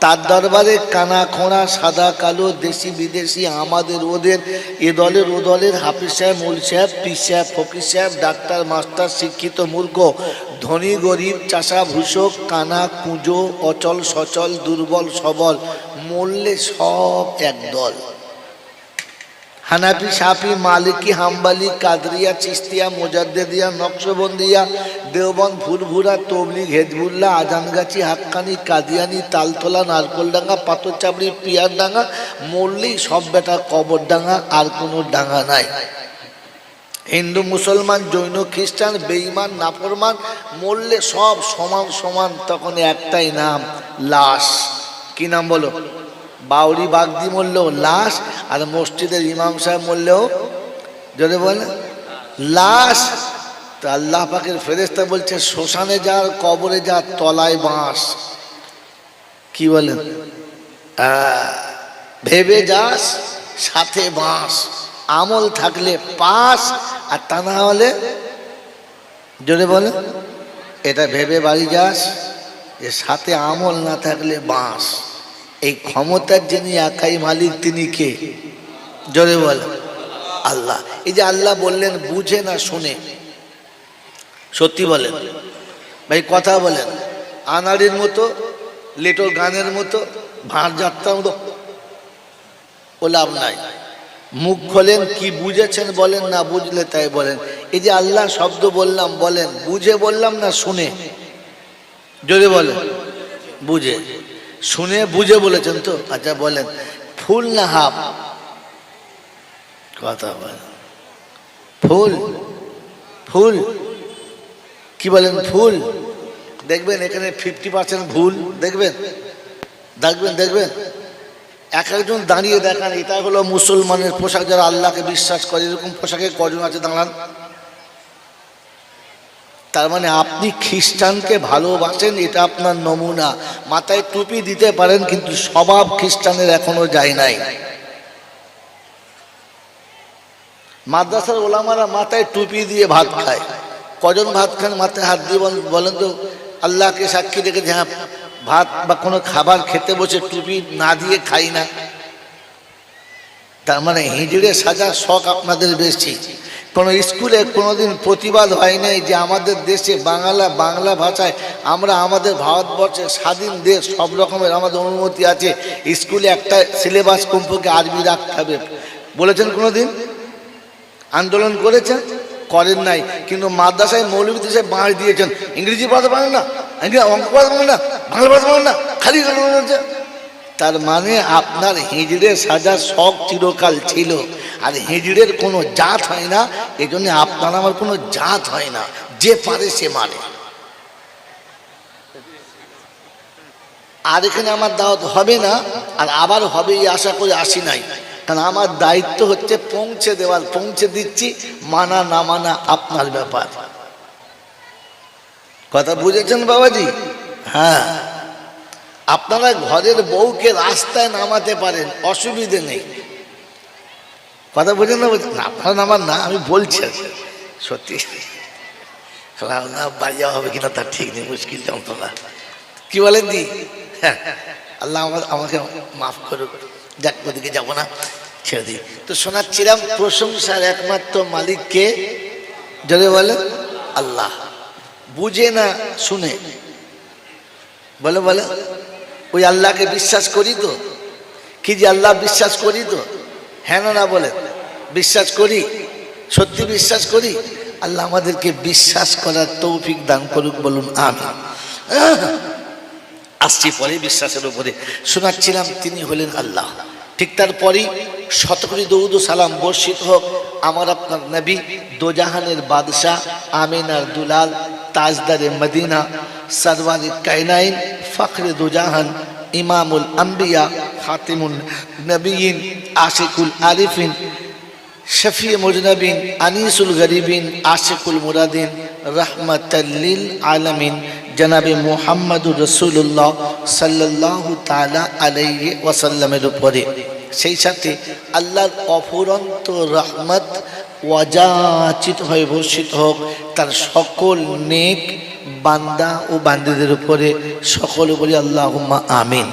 তার দরবারে কানা খোঁড়া, সাদা কালো, দেশি বিদেশি, আমাদের ওদের, এ দলের ও দলের, হাফিজ সাহেব, মৌল সাহেব, পীর সাহেব, ফকির সাহেব, ডাক্তার, মাস্টার, শিক্ষিত, মূর্খ, ধনী, গরিব, চাষা, ভূষক, কানা, কুঁজো, অচল সচল, দুর্বল সবল, মরলে সব এক দল। হানাফি, শাফি, মালিকি, হাম্বালি, কাদরিয়া, চিস্তিয়া, মোজাদ্দেদিয়া, নকশবন্দিয়া, দেওবন্দ, ফুরফুরা, তবলিগ, হেজবুল্লাহ, আজানগাছি, হাক্কানি, কাদিয়ানি, তালতলা, নারকোলডাঙ্গা, পাথরচাপড়ি, পিয়ারডাঙ্গা, মরলেই সব বেটা কবরডাঙ্গা, আর কোনো ডাঙ্গা নাই। হিন্দু, মুসলমান, জৈন, খ্রিস্টান, বেঈমান, নাফরমান, মরলে সব সমান সমান। তখন একটাই নাম, লাশ। কি নাম বলো? বাউরি বাগদি মরলেও লাশ, আর মসজিদের ইমাম সাহেব মরলেও যদি বলে লাশ। তো আল্লাহ পাকের ফেরেশতা বলছে শ্মশানে যা, কবরে যা, তলায় বাঁশ। কি বলেন? ভেবে যাস, সাথে বাঁশ। আমল থাকলে পাস, আর তা না হলে জোরে বলে এটা ভেবে বাড়ি যাস, যে সাথে আমল না থাকলে বাঁশ। এই ক্ষমতার যিনি একাই মালিক, তিনি কে? জোরে বল আল্লাহ। এই যে আল্লাহ বললেন, বুঝে না শুনে, সত্যি বলেন ভাই, কথা বলেন। আনাড়ির মতো, লেটোর গানের মতো, ভাঁড় যাত্রার মতো ও লাভ নাই। মুখ খোলেন, কি বুঝেছেন বলেন, না বুঝলে তাই বলেন। এই যে আল্লাহ শব্দ বললাম, বলেন বুঝে বললাম না শুনে? যদি বলেন বুঝে, শুনে বুঝে বলেছেন তো? আচ্ছা বলেন, ফুল না হাফ? কথা বলেন। ফুল, ফুল কি বলেন? ফুল। দেখবেন এখানে 50% ভুল, দেখবেন দেখবেন দেখবেন এক একজন দাঁড়িয়ে দেখান, এটা হলো মুসলমানের পোশাক, যারা আল্লাহকে বিশ্বাস করে এরকম পোশাকে কজন আছে দাঁড়ান। তার মানে আপনি খ্রিস্টানকে ভালোবাসেন, এটা আপনার নমুনা। মাথায় টুপি দিতে পারেন কিন্তু স্বভাব খ্রিস্টানের এখনো যায় নাই। মাদ্রাসার ওলামারা মাথায় টুপি দিয়ে ভাত খায়, কজন ভাত খান মাথায় হাত দিয়ে বলেন তো? আল্লাহকে সাক্ষী রেখে যে হ্যাঁ ভাত বা কোনো খাবার খেতে বসে টুপি না দিয়ে খাই না। তার মানে হিজড়ে সাজার শখ আপনাদের বেশি। কোনো স্কুলে কোনোদিন প্রতিবাদ হয় নাই যে আমাদের দেশে বাংলা ভাষায় আমরা আমাদের ভারতবর্ষের স্বাধীন দেশ, সব রকমের আমাদের অনুমতি আছে, স্কুলে একটা সিলেবাস কমপক্ষে আরবি রাখতে হবে, বলেছেন কোনোদিন? আন্দোলন করেছেন? করেন নাই। কিন্তু মাদ্রাসায় মৌলভী দেশে বাঁশ দিয়েছেন, ইংরেজি পড়াতে পারেন না, অঙ্ক পড়াতে পারেন না, বাংলা পড়াতে পারেন না, খালি বলছে। তার মানে আপনার হিজড়ে সাজার শখ চিরকাল ছিল, আর হিজড়ের কোনো জাত হয় না, এই জন্য আপনার আমার কোনো জাত হয় না, যে পারে সে মারে। আর এখানে আমার দাওয়াত হবে না, আর আবার হবে এই আশা করে আসি নাই, কারণ আমার দায়িত্ব হচ্ছে পৌঁছে দেওয়ার। পৌঁছে দিচ্ছি, মানা না মানা আপনার ব্যাপার। কথা বুঝেছেন বাবাজি? হ্যাঁ, আপনারা ঘরের বউকে রাস্তায় নামাতে পারেন, অসুবিধে নেই। কথা বুঝেন না? আপনারা নামান না, আমি বলছি সত্যি। না বাড়ি যাওয়া হবে কিনা তার ঠিক নেই, মুশকিল যন্ত্রণা। কি বলেন দি? হ্যাঁ, আল্লাহ আমাকে মাফ করুক। যাক, ওদিকে যাবো না, ছেড়ে দিই। তো শোনাচ্ছিলাম প্রশংসার একমাত্র মালিককে, যদি বলেন আল্লাহ। বুঝে না শুনে বলে বলে ওই আল্লাহকে বিশ্বাস করি তো? কি যে আল্লাহ বিশ্বাস করি তো? হ্যাঁ না বলেন? বিশ্বাস করি, সত্যি বিশ্বাস করি। আল্লাহ আমাদেরকে বিশ্বাস করার তৌফিক দান করুক, বলুন আমিন। আসছি পরে বিশ্বাসের উপরে। শোনাচ্ছিলাম তিনি হলেন আল্লাহ। ঠিক তারপরেই শতকোটি দরুদ ও সালাম বর্ষিত হোক আমার আপনার নবী, দোজাহানের বাদশাহ, আমিনার দুলাল, তাজদারে মদিনা, সরওয়ারে কায়নাইন, ফখরে দোজাহান, ইমামুল আম্বিয়া, খাতিমুন নবীন, আশিকুল আরিফিন, শফি মুজনবিন, আনিসুল গরিবিন, আশিকুল মুরাদিন, রহমাতাল লিল আলামিন, জনাবে মুহাম্মদুর রাসূলুল্লাহ সাল্লাল্লাহু তাআলা আলাইহি ওয়াসাল্লামের উপরে, সেই সাথে আল্লাহর অফুরন্ত রহমত ওয়াজাচিত হয়ে বর্ষিত হোক তার সকল নেক বান্দা ও বান্দীদের উপরে, সকল উপরে আল্লাহুম্মা আমিন।